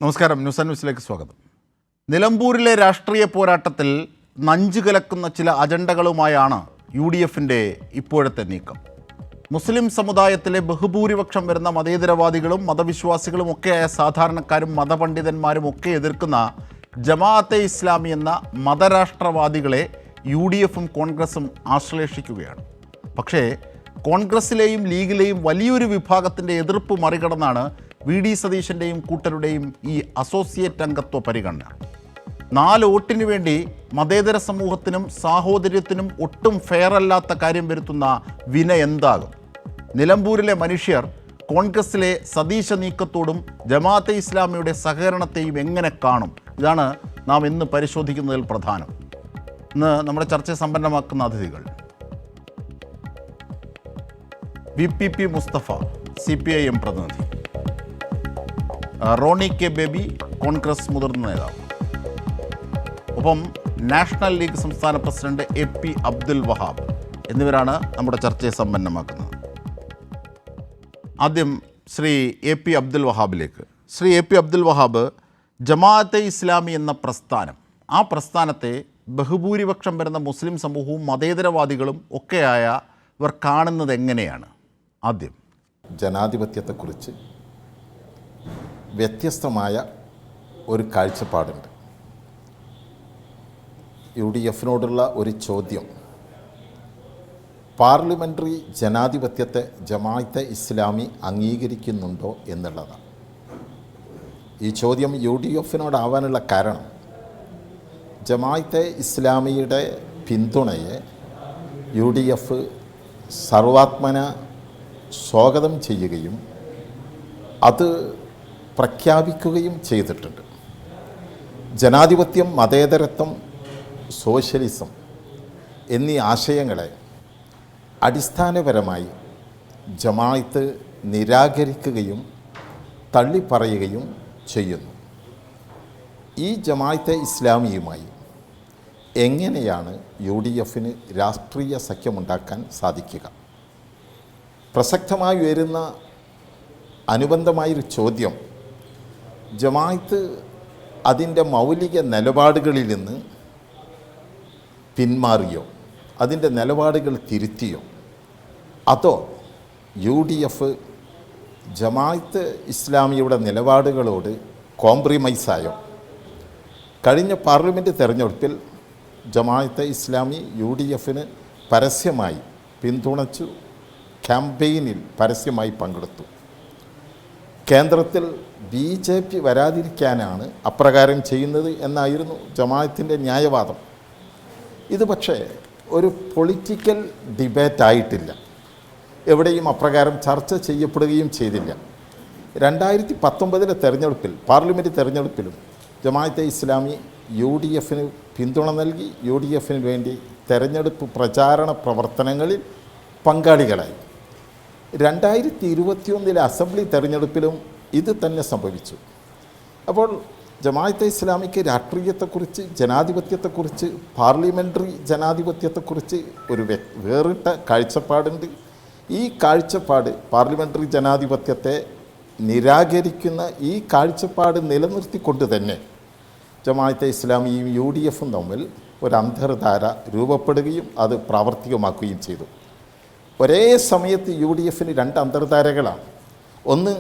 നമസ്കാരം. News and ന്യൂസിലേക്ക് സ്വാഗതം. നിലമ്പൂരിലെ രാഷ്ട്രീയ പോരാട്ടത്തിൽ നഞ്ചു കലക്കുന്ന ചില അജണ്ടകളുമായാണ് UDFിൻ്റെ ഇപ്പോഴത്തെ നീക്കം. മുസ്ലിം സമുദായത്തിലെ ബഹുഭൂരിപക്ഷം വരുന്ന മതേതരവാദികളും മതവിശ്വാസികളും ഒക്കെയായ സാധാരണക്കാരും മതപണ്ഡിതന്മാരും ഒക്കെ എതിർക്കുന്ന ജമാഅത്തെ ഇസ്ലാമി എന്ന മതരാഷ്ട്രവാദികളെ UDFും കോൺഗ്രസും ആശ്ലേഷിക്കുകയാണ്. പക്ഷേ കോൺഗ്രസിലെയും ലീഗിലെയും വലിയൊരു വിഭാഗത്തിൻ്റെ എതിർപ്പ് മറികടന്നാണ് VD സതീശൻ്റെയും കൂട്ടരുടെയും ഈ അസോസിയേറ്റ് അംഗത്വ പരിഗണന. 4 വോട്ടിന് വേണ്ടി മതേതര സമൂഹത്തിനും സാഹോദര്യത്തിനും ഒട്ടും ഫെയറല്ലാത്ത കാര്യം വരുത്തുന്ന വിന എന്താകും? നിലമ്പൂരിലെ മനുഷ്യർ കോൺഗ്രസിലെ സതീശ നീക്കത്തോടും ജമാഅത്തെ ഇസ്ലാമിയുടെ സഹകരണത്തെയും എങ്ങനെ കാണും? ഇതാണ് നാം ഇന്ന് പരിശോധിക്കുന്നതിൽ പ്രധാനം. ഇന്ന് നമ്മുടെ ചർച്ച സമ്പന്നമാക്കുന്ന അതിഥികൾ: VPP മുസ്തഫ, CPIM പ്രതിനിധി; റോണി കെ ബേബി, കോൺഗ്രസ് മുതിർന്ന നേതാവ്; ഒപ്പം നാഷണൽ ലീഗ് സംസ്ഥാന പ്രസിഡന്റ് AP അബ്ദുൽ വഹാബ് എന്നിവരാണ് നമ്മുടെ ചർച്ചയെ സമ്പന്നമാക്കുന്നത്. ആദ്യം ശ്രീ AP അബ്ദുൽ വഹാബിലേക്ക്. ശ്രീ AP അബ്ദുൽ വഹാബ്, ജമാഅത്തെ ഇസ്ലാമി എന്ന പ്രസ്ഥാനം, ആ പ്രസ്ഥാനത്തെ ബഹുഭൂരിപക്ഷം വരുന്ന മുസ്ലിം സമൂഹവും മതേതരവാദികളും ഒക്കെയായ ഇവർ കാണുന്നത് എങ്ങനെയാണ്? ആദ്യം ജനാധിപത്യത്തെക്കുറിച്ച് വ്യത്യസ്തമായ ഒരു കാഴ്ചപ്പാടുണ്ട്. UDFിനോടുള്ള ഒരു ചോദ്യം, പാർലമെൻ്ററി ജനാധിപത്യത്തെ ജമാഅത്തെ ഇസ്ലാമി അംഗീകരിക്കുന്നുണ്ടോ എന്നുള്ളതാണ്. ഈ ചോദ്യം UDFിനോടാവാനുള്ള കാരണം, ജമാഅത്തെ ഇസ്ലാമിയുടെ പിന്തുണയെ UDF സർവാത്മന സ്വാഗതം ചെയ്യുകയും അത് പ്രഖ്യാപിക്കുകയും ചെയ്തിട്ടുണ്ട്. ജനാധിപത്യം, മതേതരത്വം, സോഷ്യലിസം എന്നീ ആശയങ്ങളെ അടിസ്ഥാനപരമായി ജമാഅത്ത് നിരാകരിക്കുകയും തള്ളിപ്പറയുകയും ചെയ്യുന്നു. ഈ ജമാഅത്തെ ഇസ്ലാമിയുമായി എങ്ങനെയാണ് UDFിന് രാഷ്ട്രീയ സഖ്യമുണ്ടാക്കാൻ സാധിക്കുക? പ്രസക്തമായി വരുന്ന അനുബന്ധമായൊരു ചോദ്യം, ജമാഅത്ത് അതിൻ്റെ മൗലിക നിലപാടുകളിൽ നിന്ന് പിന്മാറിയോ, അതിൻ്റെ നിലപാടുകൾ തിരുത്തിയോ, അതോ UDF ജമാഅത്ത് ഇസ്ലാമിയുടെ നിലപാടുകളോട് കോംപ്രമൈസായോ? കഴിഞ്ഞ പാർലമെൻറ്റ് തെരഞ്ഞെടുപ്പിൽ ജമാഅത്തെ ഇസ്ലാമി UDFിന് പരസ്യമായി പിന്തുണച്ചു, ക്യാമ്പയിനിൽ പരസ്യമായി പങ്കെടുത്തു. കേന്ദ്രത്തിൽ BJP വരാതിരിക്കാനാണ് അപ്രകാരം ചെയ്യുന്നത് എന്നായിരുന്നു ജമാഅത്തിൻ്റെ ന്യായവാദം. ഇത് പക്ഷേ ഒരു പൊളിറ്റിക്കൽ ഡിബേറ്റായിട്ടില്ല, എവിടെയും അപ്രകാരം ചർച്ച ചെയ്യപ്പെടുകയും ചെയ്തില്ല. 2019 തെരഞ്ഞെടുപ്പിൽ, പാർലമെൻറ്റ് തെരഞ്ഞെടുപ്പിലും ജമാഅത്തെ ഇസ്ലാമി UDFിന് പിന്തുണ നൽകി, UDFിന് വേണ്ടി തെരഞ്ഞെടുപ്പ് പ്രചാരണ പ്രവർത്തനങ്ങളിൽ പങ്കാളികളായി. 2021 അസംബ്ലി തെരഞ്ഞെടുപ്പിലും ഇത് തന്നെ സംഭവിച്ചു. അപ്പോൾ ജമാഅത്തെ ഇസ്ലാമിക്ക് രാഷ്ട്രീയത്തെക്കുറിച്ച്, ജനാധിപത്യത്തെക്കുറിച്ച്, പാർലമെൻ്ററി ജനാധിപത്യത്തെക്കുറിച്ച് ഒരു വേറിട്ട കാഴ്ചപ്പാടുണ്ട്. ഈ കാഴ്ചപ്പാട്, പാർലമെൻ്ററി ജനാധിപത്യത്തെ നിരാകരിക്കുന്ന ഈ കാഴ്ചപ്പാട് നിലനിർത്തിക്കൊണ്ട് തന്നെ ജമാഅത്തെ ഇസ്ലാമിയും UDFും തമ്മിൽ ഒരു അന്തർധാര രൂപപ്പെടുകയും അത് പ്രാവർത്തികമാക്കുകയും ചെയ്തു. ഒരേ സമയത്ത് UDFിന് 2 അന്തർധാരകളാണ്. ഒന്ന്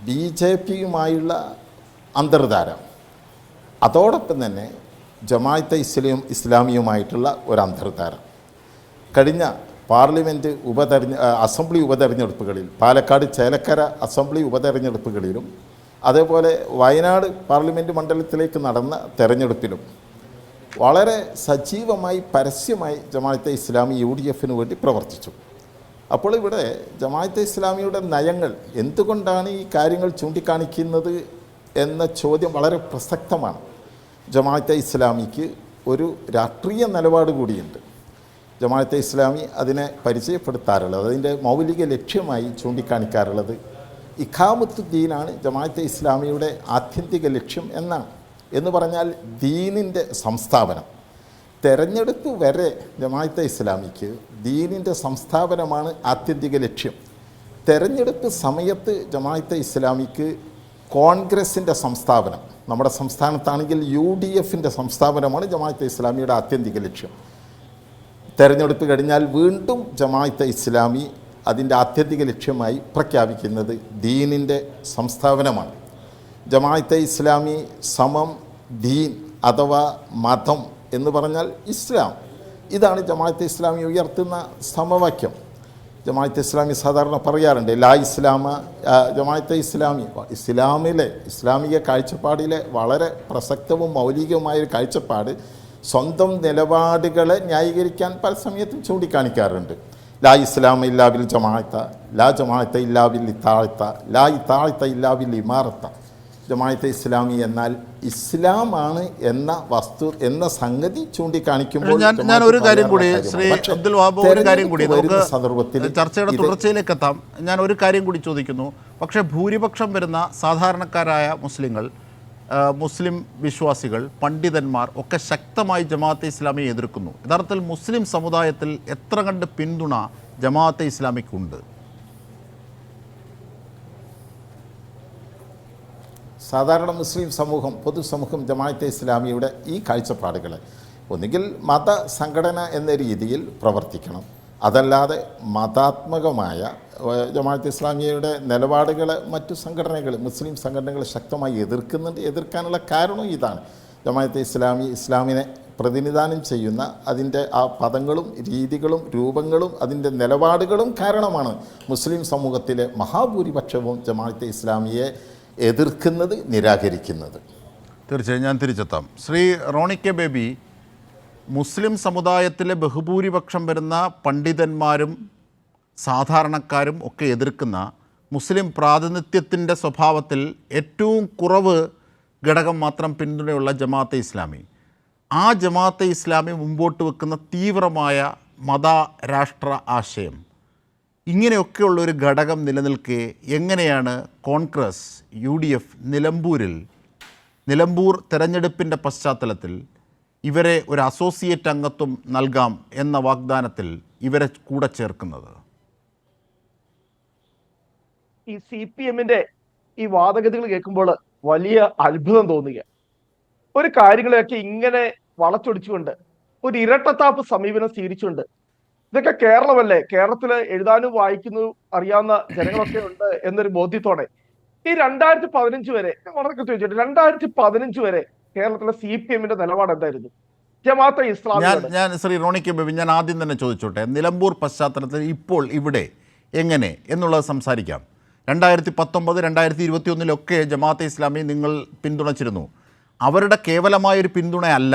BJPയുമായുള്ള അന്തർധാര, അതോടൊപ്പം തന്നെ ജമാഅത്തെ ഇസ്ലാമിയുമായിട്ടുള്ള ഒരു അന്തർധാര. കഴിഞ്ഞ പാർലമെൻറ്റ് അസംബ്ലി ഉപതെരഞ്ഞെടുപ്പുകളിൽ, പാലക്കാട് ചേലക്കര അസംബ്ലി ഉപതെരഞ്ഞെടുപ്പുകളിലും അതേപോലെ വയനാട് പാർലമെൻറ്റ് മണ്ഡലത്തിലേക്ക് നടന്ന തെരഞ്ഞെടുപ്പിലും വളരെ സജീവമായി, പരസ്യമായി ജമാഅത്തെ ഇസ്ലാമി UDFിന് വേണ്ടി പ്രവർത്തിച്ചു. അപ്പോൾ ഇവിടെ ജമാഅത്തെ ഇസ്ലാമിയുടെ നയങ്ങൾ എന്തുകൊണ്ടാണ് ഈ കാര്യങ്ങൾ ചൂണ്ടിക്കാണിക്കുന്നത് എന്ന ചോദ്യം വളരെ പ്രസക്തമാണ്. ജമാഅത്തെ ഇസ്ലാമിക്ക് ഒരു രാഷ്ട്രീയ നിലപാട് കൂടിയുണ്ട്. ജമാഅത്തെ ഇസ്ലാമി അതിനെ പരിചയപ്പെടുത്താറുള്ളത്, അതിൻ്റെ മൗലിക ലക്ഷ്യമായി ചൂണ്ടിക്കാണിക്കാറുള്ളത് ഇഖാമത്തുദ്ദീനാണ് ജമാഅത്തെ ഇസ്ലാമിയുടെ ആത്യന്തിക ലക്ഷ്യം എന്നാണ്. എന്ന് പറഞ്ഞാൽ ദീനിൻ്റെ സംസ്ഥാപനം. തെരഞ്ഞെടുപ്പ് വരെ ജമാഅത്തെ ഇസ്ലാമിക്ക് ദീനിൻ്റെ സംസ്ഥാപനമാണ് ആത്യന്തിക ലക്ഷ്യം. തെരഞ്ഞെടുപ്പ് സമയത്ത് ജമാഅത്തെ ഇസ്ലാമിക്ക് കോൺഗ്രസിൻ്റെ സംസ്ഥാപനം, നമ്മുടെ സംസ്ഥാനത്താണെങ്കിൽ UDFിൻ്റെ സംസ്ഥാപനമാണ് ജമാഅത്തെ ഇസ്ലാമിയുടെ ആത്യന്തിക ലക്ഷ്യം. തെരഞ്ഞെടുപ്പ് കഴിഞ്ഞാൽ വീണ്ടും ജമാഅത്തെ ഇസ്ലാമി അതിൻ്റെ ആത്യന്തിക ലക്ഷ്യമായി പ്രഖ്യാപിക്കുന്നത് ദീനിൻ്റെ സംസ്ഥാപനമാണ്. ജമാഅത്തെ ഇസ്ലാമി സമം ദീൻ അഥവാ മതം എന്ന് പറഞ്ഞാൽ ഇസ്ലാം. ഇതാണ് ജമാഅത്തെ ഇസ്ലാമി ഉയർത്തുന്ന സമവാക്യം. ജമാഅത്തെ ഇസ്ലാമി സാധാരണ പറയാറുണ്ട് ലാ ഇസ്ലാമ. ജമാഅത്തെ ഇസ്ലാമി ഇസ്ലാമിലെ ഇസ്ലാമിക കാഴ്ചപ്പാടിലെ വളരെ പ്രസക്തവും മൗലികവുമായൊരു കാഴ്ചപ്പാട് സ്വന്തം നിലപാടുകളെ ന്യായീകരിക്കാൻ പല സമയത്തും ചൂണ്ടിക്കാണിക്കാറുണ്ട്. ലാ ഇസ്ലാമ ഇല്ലാ ബിൽ ജമാഅത്ത, ലാ ജമാഅത്ത ഇല്ലാ ബിൽ ഇത്താഅത്ത, ലാ ഇത്താഅത്ത ഇല്ലാ ബിൽ ഇമാറത്ത. ജമാഅത്തെ ഇസ്ലാമി എന്നാൽ ഇസ്ലാമാണ് എന്ന സംഗതി ചൂണ്ടിക്കാണിക്കുമ്പോൾ ഞാൻ ഒരു കാര്യം കൂടി ശ്രീ അബ്ദുൽ വഹാബ് ഒരു കാര്യം കൂടി നമുക്ക് ചർച്ചയുടെ തുടർച്ചയിലേക്ക് എത്താം. ഞാൻ ഒരു കാര്യം കൂടി ചോദിക്കുന്നു. പക്ഷേ ഭൂരിപക്ഷം വരുന്ന സാധാരണക്കാരായ മുസ്ലിങ്ങൾ, മുസ്ലിം വിശ്വാസികൾ, പണ്ഡിതന്മാർ ഒക്കെ ശക്തമായി ജമാഅത്തെ ഇസ്ലാമിയെ എതിർക്കുന്നു. യഥാർത്ഥത്തിൽ മുസ്ലിം സമുദായത്തിൽ എത്ര കണ്ട് പിന്തുണ ജമാഅത്തെ ഇസ്ലാമിക്കുണ്ട്? സാധാരണ മുസ്ലിം സമൂഹം, പൊതുസമൂഹം ജമാഅത്തെ ഇസ്ലാമിയുടെ ഈ കാഴ്ചപ്പാടുകളെ ഒന്നുകിൽ മത സംഘടന എന്ന രീതിയിൽ പ്രവർത്തിക്കണം, അതല്ലാതെ മതാത്മകമായ ജമാഅത്തെ ഇസ്ലാമിയുടെ നിലപാടുകളെ മറ്റു സംഘടനകൾ, മുസ്ലിം സംഘടനകൾ ശക്തമായി എതിർക്കുന്നുണ്ട്. എതിർക്കാനുള്ള കാരണം ഇതാണ്. ജമാഅത്തെ ഇസ്ലാമി ഇസ്ലാമിനെ പ്രതിനിധാനം ചെയ്യുന്ന അതിൻ്റെ ആ പദങ്ങളും രീതികളും രൂപങ്ങളും അതിൻ്റെ നിലപാടുകളും കാരണമാണ് മുസ്ലിം സമൂഹത്തിലെ മഹാഭൂരിപക്ഷവും ജമാഅത്തെ ഇസ്ലാമിയെ എതിർക്കുന്നത്, നിരാകരിക്കുന്നത്. തീർച്ചയായും ഞാൻ തിരിച്ചെത്താം. ശ്രീ റോണി കെ ബേബി, മുസ്ലിം സമുദായത്തിലെ ബഹുഭൂരിപക്ഷം വരുന്ന പണ്ഡിതന്മാരും സാധാരണക്കാരും ഒക്കെ എതിർക്കുന്ന മുസ്ലിം പ്രാതിനിധ്യത്തിൻ്റെ സ്വഭാവത്തിൽ ഏറ്റവും കുറവ് ഘടകം മാത്രം പിന്തുണയുള്ള ജമാഅത്തെ ഇസ്ലാമി, ആ ജമാഅത്തെ ഇസ്ലാമി മുമ്പോട്ട് വെക്കുന്ന തീവ്രമായ മത രാഷ്ട്ര ആശയം, ഇങ്ങനെയൊക്കെയുള്ളൊരു ഘടകം നിലനിൽക്കെ എങ്ങനെയാണ് കോൺഗ്രസ് UDF നിലമ്പൂർ തെരഞ്ഞെടുപ്പിൻ്റെ പശ്ചാത്തലത്തിൽ ഇവരെ ഒരു അസോസിയേറ്റ് അംഗത്വം നൽകാം എന്ന വാഗ്ദാനത്തിൽ ഇവരെ കൂടെ ചേർക്കുന്നത്? ഈ CPMന്റെ ഈ വാദഗതികൾ കേൾക്കുമ്പോൾ വലിയ അത്ഭുതം തോന്നുക. ഒരു കാര്യങ്ങളെയൊക്കെ ഇങ്ങനെ വളച്ചൊടിച്ചുകൊണ്ട് ഒരു ഇരട്ടത്താപ്പ് സമീപനം സ്വീകരിച്ചുകൊണ്ട്, ഇതൊക്കെ കേരളമല്ലേ, കേരളത്തിൽ എഴുതാനും വായിക്കുന്നു അറിയാവുന്ന ജനങ്ങളൊക്കെ ഉണ്ട് എന്നൊരു ബോധ്യത്തോടെ ഈ 2015 വരെ വളരെ ചോദിച്ചിട്ട് 2015 വരെ കേരളത്തിലെ CPMന്റെ നിലപാട് എന്തായിരുന്നു? ജമാഅത്തെ ഇസ്ലാമി ഞാൻ ശ്രീ റോണി കെ ബേബി, ഞാൻ ആദ്യം തന്നെ ചോദിച്ചോട്ടെ, നിലമ്പൂർ പശ്ചാത്തലത്തിൽ ഇപ്പോൾ ഇവിടെ എങ്ങനെ എന്നുള്ളത് സംസാരിക്കാം. 2019, 2021 ജമാഅത്തെ ഇസ്ലാമി നിങ്ങൾ പിന്തുണച്ചിരുന്നു. അവരുടെ കേവലമായൊരു പിന്തുണയല്ല,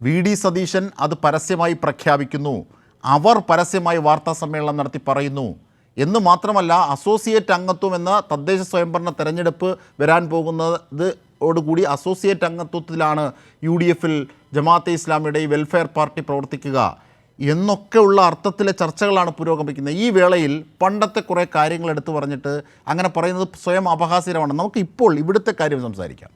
VD സതീശൻ അത് പരസ്യമായി പ്രഖ്യാപിക്കുന്നു, അവർ പരസ്യമായി വാർത്താ സമ്മേളനം നടത്തി പറയുന്നു എന്ന് മാത്രമല്ല, അസോസിയേറ്റ് അംഗത്വം എന്ന തദ്ദേശ സ്വയംഭരണ തെരഞ്ഞെടുപ്പ് വരാൻ പോകുന്നതോടുകൂടി അസോസിയേറ്റ് അംഗത്വത്തിലാണ് UDFൽ ജമാഅത്തെ ഇസ്ലാമിയുടെ ഈ വെൽഫെയർ പാർട്ടി പ്രവർത്തിക്കുക എന്നൊക്കെയുള്ള അർത്ഥത്തിലെ ചർച്ചകളാണ് പുരോഗമിക്കുന്നത്. ഈ വേളയിൽ പണ്ടത്തെ കുറേ കാര്യങ്ങൾ എടുത്തു പറഞ്ഞിട്ട് അങ്ങനെ പറയുന്നത് സ്വയം അപഹാസ്യമാണ്. നമുക്ക് ഇപ്പോൾ ഇവിടുത്തെ കാര്യം സംസാരിക്കാം.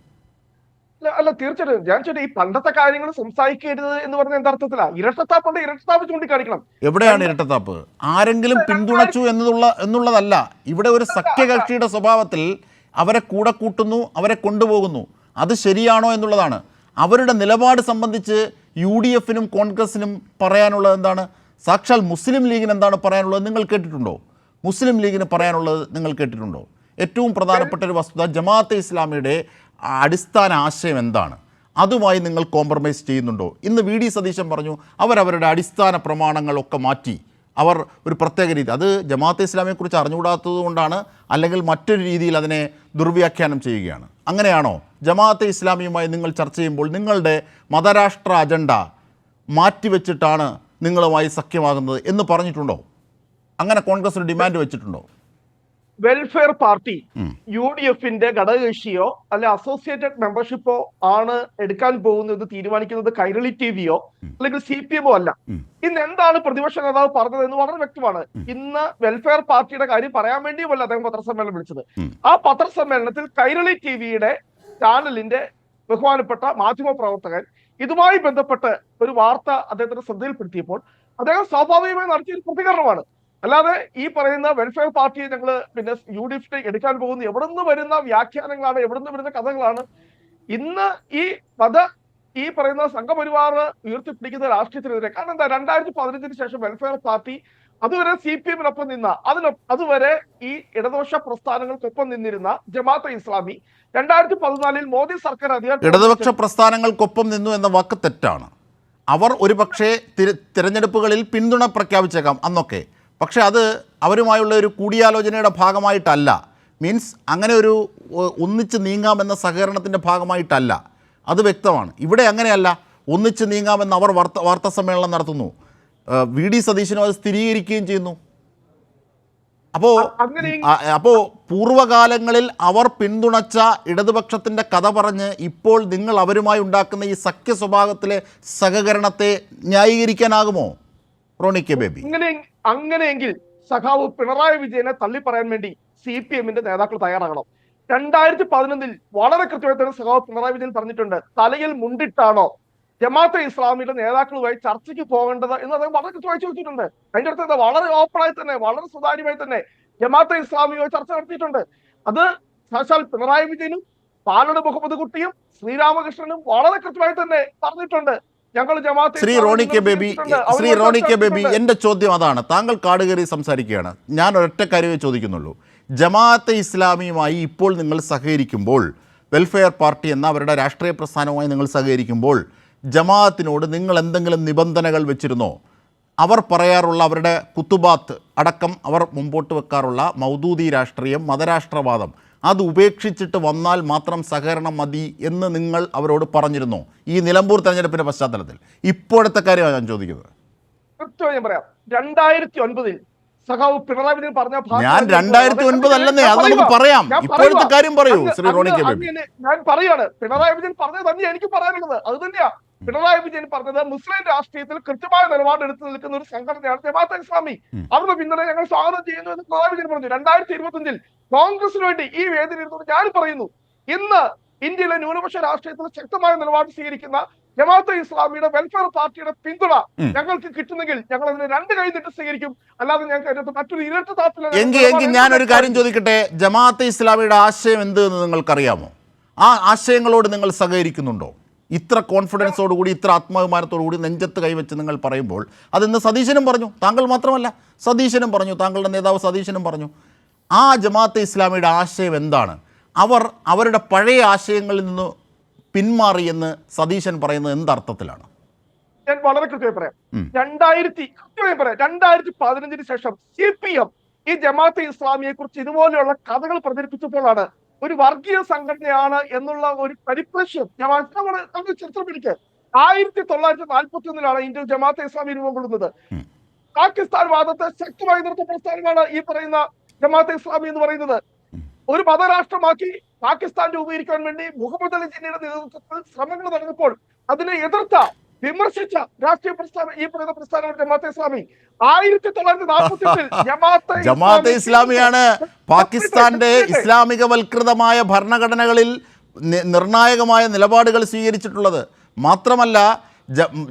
അല്ല, തീർച്ചയായിട്ടും ഞാൻ ചോദിച്ചു, ഈ പണ്ടത്തെ കാര്യങ്ങൾ സംസാരിക്കരുത് എന്ന് പറഞ്ഞ എന്താ അർത്ഥത്തിലാ? ഇരട്ടത്താപ്പുണ്ട്, ഇരട്ടത്താപ്പ് ചൂണ്ടിക്കാണിക്കണം. എവിടെയാണ് ഇരട്ടത്താപ്പ്? ആരെങ്കിലും പിന്തുണച്ചു എന്നുള്ളതല്ല. ഇവിടെ ഒരു സഖ്യകക്ഷിയുടെ സ്വഭാവത്തിൽ അവരെ കൂടെ കൂട്ടുന്നു, അവരെ കൊണ്ടുപോകുന്നു. അത് ശരിയാണോ എന്നുള്ളതാണ്. അവരുടെ നിലപാട് സംബന്ധിച്ച് UDFനും കോൺഗ്രസിനും പറയാനുള്ളത് എന്താണ്? സാക്ഷാൽ മുസ്ലിം ലീഗിന് എന്താണ് പറയാനുള്ളത് നിങ്ങൾ കേട്ടിട്ടുണ്ടോ? മുസ്ലിം ലീഗിന് പറയാനുള്ളത് നിങ്ങൾ കേട്ടിട്ടുണ്ടോ? ഏറ്റവും പ്രധാനപ്പെട്ട ഒരു വസ്തുത, ജമാഅത്തെ ഇസ്ലാമിയുടെ അടിസ്ഥാന ആശയം എന്താണ്? അതുമായി നിങ്ങൾ കോംപ്രമൈസ് ചെയ്യുന്നുണ്ടോ? ഇന്ന് VD സതീശൻ പറഞ്ഞു അവരവരുടെ അടിസ്ഥാന പ്രമാണങ്ങളൊക്കെ മാറ്റി, അവർ ഒരു പ്രത്യേക രീതി, അത് ജമാഅത്തെ ഇസ്ലാമിയെക്കുറിച്ച് അറിഞ്ഞുകൂടാത്തത് കൊണ്ടാണ്, അല്ലെങ്കിൽ മറ്റൊരു രീതിയിൽ അതിനെ ദുർവ്യാഖ്യാനം ചെയ്യുകയാണ്. അങ്ങനെയാണോ? ജമാഅത്തെ ഇസ്ലാമിയുമായി നിങ്ങൾ ചർച്ച ചെയ്യുമ്പോൾ നിങ്ങളുടെ മതരാഷ്ട്ര അജണ്ട മാറ്റിവെച്ചിട്ടാണ് നിങ്ങളുമായി സഖ്യമാകുന്നത് എന്ന് പറഞ്ഞിട്ടുണ്ടോ? അങ്ങനെ കോൺഗ്രസ് ഒരു ഡിമാൻഡ് വെച്ചിട്ടുണ്ടോ? വെൽഫെയർ പാർട്ടി UDFന്റെ ഘടകകക്ഷിയോ അല്ലെ അസോസിയേറ്റഡ് മെമ്പർഷിപ്പോ ആണ് എടുക്കാൻ പോകുന്നത് തീരുമാനിക്കുന്നത് കൈരളി TVയോ അല്ലെങ്കിൽ CPMോ അല്ല. ഇന്ന് എന്താണ് പ്രതിപക്ഷ നേതാവ് പറഞ്ഞതെന്ന് വളരെ വ്യക്തമാണ്. ഇന്ന് വെൽഫെയർ പാർട്ടിയുടെ കാര്യം പറയാൻ വേണ്ടിയുമല്ല അദ്ദേഹം പത്രസമ്മേളനം വിളിച്ചത്. ആ പത്രസമ്മേളനത്തിൽ കൈരളി TVയുടെ ചാനലിന്റെ ബഹുമാനപ്പെട്ട മാധ്യമ പ്രവർത്തകൻ ഇതുമായി ബന്ധപ്പെട്ട് ഒരു വാർത്ത അദ്ദേഹത്തിന്റെ ശ്രദ്ധയിൽപ്പെടുത്തിയപ്പോൾ അദ്ദേഹം സ്വാഭാവികമായി നടത്തിയൊരു പ്രതികരണമാണ്. അല്ലാതെ ഈ പറയുന്ന വെൽഫെയർ പാർട്ടിയെ ഞങ്ങൾ UDF എടുക്കാൻ പോകുന്ന എവിടെ നിന്ന് വരുന്ന വ്യാഖ്യാനങ്ങളാണ്, എവിടെ നിന്ന് വരുന്ന കഥകളാണ് ഇന്ന് ഈ പറയുന്ന സംഘപരിവാർ ഉയർത്തിപ്പിടിക്കുന്ന രാഷ്ട്രീയത്തിനെതിരെ, കാരണം എന്താ, 2015 ശേഷം വെൽഫെയർ പാർട്ടി അതുവരെ CPM-നൊപ്പം നിന്ന, അതുവരെ ഈ ഇടതുപക്ഷ പ്രസ്ഥാനങ്ങൾക്കൊപ്പം നിന്നിരുന്ന ജമാഅത്തെ ഇസ്ലാമി 2014 മോദി സർക്കാർ ഇടതുപക്ഷ പ്രസ്ഥാനങ്ങൾക്കൊപ്പം നിന്നു എന്ന വാക്ക് തെറ്റാണ്. അവർ ഒരു പക്ഷേ തിരഞ്ഞെടുപ്പുകളിൽ പിന്തുണ പ്രഖ്യാപിച്ചേക്കാം അന്നൊക്കെ, പക്ഷേ അത് അവരുമായുള്ള ഒരു കൂടിയാലോചനയുടെ ഭാഗമായിട്ടല്ല. മീൻസ് അങ്ങനെ ഒരു ഒന്നിച്ച് നീങ്ങാമെന്ന സഹകരണത്തിൻ്റെ ഭാഗമായിട്ടല്ല. അത് വ്യക്തമാണ്. ഇവിടെ അങ്ങനെയല്ല. ഒന്നിച്ച് നീങ്ങാമെന്ന് അവർ വാർത്താ സമ്മേളനം നടത്തുന്നു. VD സതീശനും അത് സ്ഥിരീകരിക്കുകയും ചെയ്യുന്നു. അപ്പോൾ പൂർവ്വകാലങ്ങളിൽ അവർ പിന്തുണച്ച ഇടതുപക്ഷത്തിൻ്റെ കഥ പറഞ്ഞ് ഇപ്പോൾ നിങ്ങൾ അവരുമായി ഉണ്ടാക്കുന്ന ഈ സഖ്യ സ്വഭാവത്തിലെ സഹകരണത്തെ ന്യായീകരിക്കാനാകുമോ റോണി കെ ബേബി? അങ്ങനെയെങ്കിൽ സഖാവ് പിണറായി വിജയനെ തള്ളിപ്പറയാൻ വേണ്ടി CPM-ന്റെ നേതാക്കൾ തയ്യാറാകണം. 2011 വളരെ കൃത്യമായി തന്നെ സഖാവ് പിണറായി വിജയൻ പറഞ്ഞിട്ടുണ്ട്, തലയിൽ മുണ്ടിട്ടാണോ ജമാഅത്തെ ഇസ്ലാമിയുടെ നേതാക്കളുമായി ചർച്ചയ്ക്ക് പോകേണ്ടത് എന്ന് അദ്ദേഹം വളരെ കൃത്യമായി ചോദിച്ചിട്ടുണ്ട്. അതിന്റെ അടുത്ത് വളരെ ഓപ്പണായി തന്നെ, വളരെ സുതാര്യമായി തന്നെ ജമാഅത്തെ ഇസ്ലാമിയുമായി ചർച്ച നടത്തിയിട്ടുണ്ട്. അത് സാക്ഷാൽ പിണറായി വിജയനും പാലട് മുഹമ്മദ് കുട്ടിയും ശ്രീരാമകൃഷ്ണനും വളരെ കൃത്യമായി തന്നെ പറഞ്ഞിട്ടുണ്ട്. ഞങ്ങൾ ജമാഅത്തെ ശ്രീ റോണി കെ ബേബി എൻ്റെ ചോദ്യം അതാണ്. താങ്കൾ കാടുകയറി സംസാരിക്കുകയാണ്. ഞാൻ ഒരൊറ്റ കാര്യമേ ചോദിക്കുന്നുള്ളൂ. ജമാഅത്തെ ഇസ്ലാമിയുമായി ഇപ്പോൾ നിങ്ങൾ സഹകരിക്കുമ്പോൾ, വെൽഫെയർ പാർട്ടി എന്ന അവരുടെ രാഷ്ട്രീയ പ്രസ്ഥാനവുമായി നിങ്ങൾ സഹകരിക്കുമ്പോൾ ജമാഅത്തിനോട് നിങ്ങൾ എന്തെങ്കിലും നിബന്ധനകൾ വെച്ചിരുന്നോ? അവർ പറയാറുള്ള അവരുടെ കുത്തുബാത്ത് അടക്കം അവർ മുമ്പോട്ട് വെക്കാറുള്ള മൗദൂദി രാഷ്ട്രീയം, മതരാഷ്ട്രവാദം, അത് ഉപേക്ഷിച്ചിട്ട് വന്നാൽ മാത്രം സഹകരണം മതി എന്ന് നിങ്ങൾ അവരോട് പറഞ്ഞിരുന്നോ ഈ നിലമ്പൂർ തെരഞ്ഞെടുപ്പിൻ്റെ പശ്ചാത്തലത്തിൽ? ഇപ്പോഴത്തെ കാര്യമാണ് ഞാൻ ചോദിക്കുന്നത്. കൃത്യമായി പറയാം. 2009 സഖാവ് പിണറായി വിജയൻ പറഞ്ഞ ഞാൻ 2009 അല്ലെന്നേ, അത് നമുക്ക് പറയാം. ഇപ്പോഴത്തെ കാര്യം പറയൂ ശ്രീ റോണി കെ ബേബി. ഞാൻ പറയാണ്, പിണറായി വിജയൻ പറഞ്ഞത് തന്നെ എനിക്ക് പറയാനുള്ളത് അത് തന്നെയാ. പിണറായി വിജയൻ പറഞ്ഞത് മുസ്ലിം രാഷ്ട്രീയത്തിൽ കൃത്യമായ നിലപാടെടുത്ത് നിൽക്കുന്ന ഒരു സംഘടനയാണ് ജമാഅത്തെ ഇസ്ലാമി. അവരുടെ പിന്തുണ ഞങ്ങൾ സ്വാഗതം ചെയ്യുന്നു എന്ന് പിണറായി വിജയൻ പറഞ്ഞു. 2025 കോൺഗ്രസിന് വേണ്ടി ഈ വേദിയിൽ ഇരുന്നുകൊണ്ട് ഞാൻ പറയുന്നു, ഇന്ന് ഇന്ത്യയിലെ ന്യൂനപക്ഷ രാഷ്ട്രീയത്തിൽ ശക്തമായ നിലപാട് സ്വീകരിക്കുന്ന ജമാഅത്തെ ഇസ്ലാമിയുടെ വെൽഫെയർ പാർട്ടിയുടെ പിന്തുണ ഞങ്ങൾക്ക് കിട്ടുന്നെങ്കിൽ ഞങ്ങൾ അതിനെ 2 കൈ നീട്ടി സ്വീകരിക്കും. അല്ലാതെ ഞങ്ങൾക്ക് അതിനകത്ത് മറ്റൊരു ഇരട്ട താല്പര്യം. എങ്കിൽ ഞാനൊരു കാര്യം ചോദിക്കട്ടെ. ജമാഅത്തെ ഇസ്ലാമിയുടെ ആശയം എന്ത് എന്ന് നിങ്ങൾക്കറിയാമോ? ആ ആശയങ്ങളോട് നിങ്ങൾ സഹകരിക്കുന്നുണ്ടോ? ഇത്ര കോൺഫിഡൻസോടുകൂടി, ഇത്ര ആത്മാഭിമാനത്തോടുകൂടി നെഞ്ചത്ത് കൈവച്ച് നിങ്ങൾ പറയുമ്പോൾ, അതിന്ന് സതീശനും പറഞ്ഞു, താങ്കൾ മാത്രമല്ല സതീശനും പറഞ്ഞു, താങ്കളുടെ നേതാവ് സതീശനും പറഞ്ഞു. ആ ജമാഅത്തെ ഇസ്ലാമിയുടെ ആശയം എന്താണ്? അവർ അവരുടെ പഴയ ആശയങ്ങളിൽ നിന്ന് പിന്മാറിയെന്ന് സതീശൻ പറയുന്നത് എന്തർത്ഥത്തിലാണ്? ഞാൻ വളരെ കൃത്യമായി പറയാം. 2015 ശേഷം CPM ഈ ജമാഅത്തെ ഇസ്ലാമിയെ കുറിച്ച് ഇതുപോലെയുള്ള കഥകൾ പ്രചരിപ്പിച്ചപ്പോഴാണ് ഒരു വർഗീയ സംഘടനയാണ് എന്നുള്ള ഒരു പരിപ്രശ്യം ചരിത്രം പിടിക്കുക. 1941 ഇന്ത്യയിൽ ജമാഅത്തെ ഇസ്ലാമി രൂപം കൊള്ളുന്നത്. പാകിസ്ഥാൻ വാദത്തെ ശക്തമായി എതിർത്ത പ്രസ്ഥാനമാണ് ഈ പറയുന്ന ജമാഅത്തെ ഇസ്ലാമി എന്ന് പറയുന്നത്. ഒരു മതരാഷ്ട്രമാക്കി പാകിസ്ഥാൻ രൂപീകരിക്കാൻ വേണ്ടി മുഹമ്മദ് അലി ജിന്നയുടെ നേതൃത്വത്തിൽ ശ്രമങ്ങൾ നടന്നപ്പോൾ അതിനെ എതിർത്ത, വിമർശിച്ച രാഷ്ട്രീയ പ്രസ്ഥാനം ഈ പറയുന്ന പ്രസ്ഥാനമാണ് ജമാഅത്തെ ഇസ്ലാമി. 1948 ജമാഅത്തെ ഇസ്ലാമിയാണ് പാകിസ്ഥാന്റെ ഇസ്ലാമികവൽകൃതമായ ഭരണഘടനകളിൽ നിർണായകമായ നിലപാടുകൾ സ്വീകരിച്ചിട്ടുള്ളത്. മാത്രമല്ല,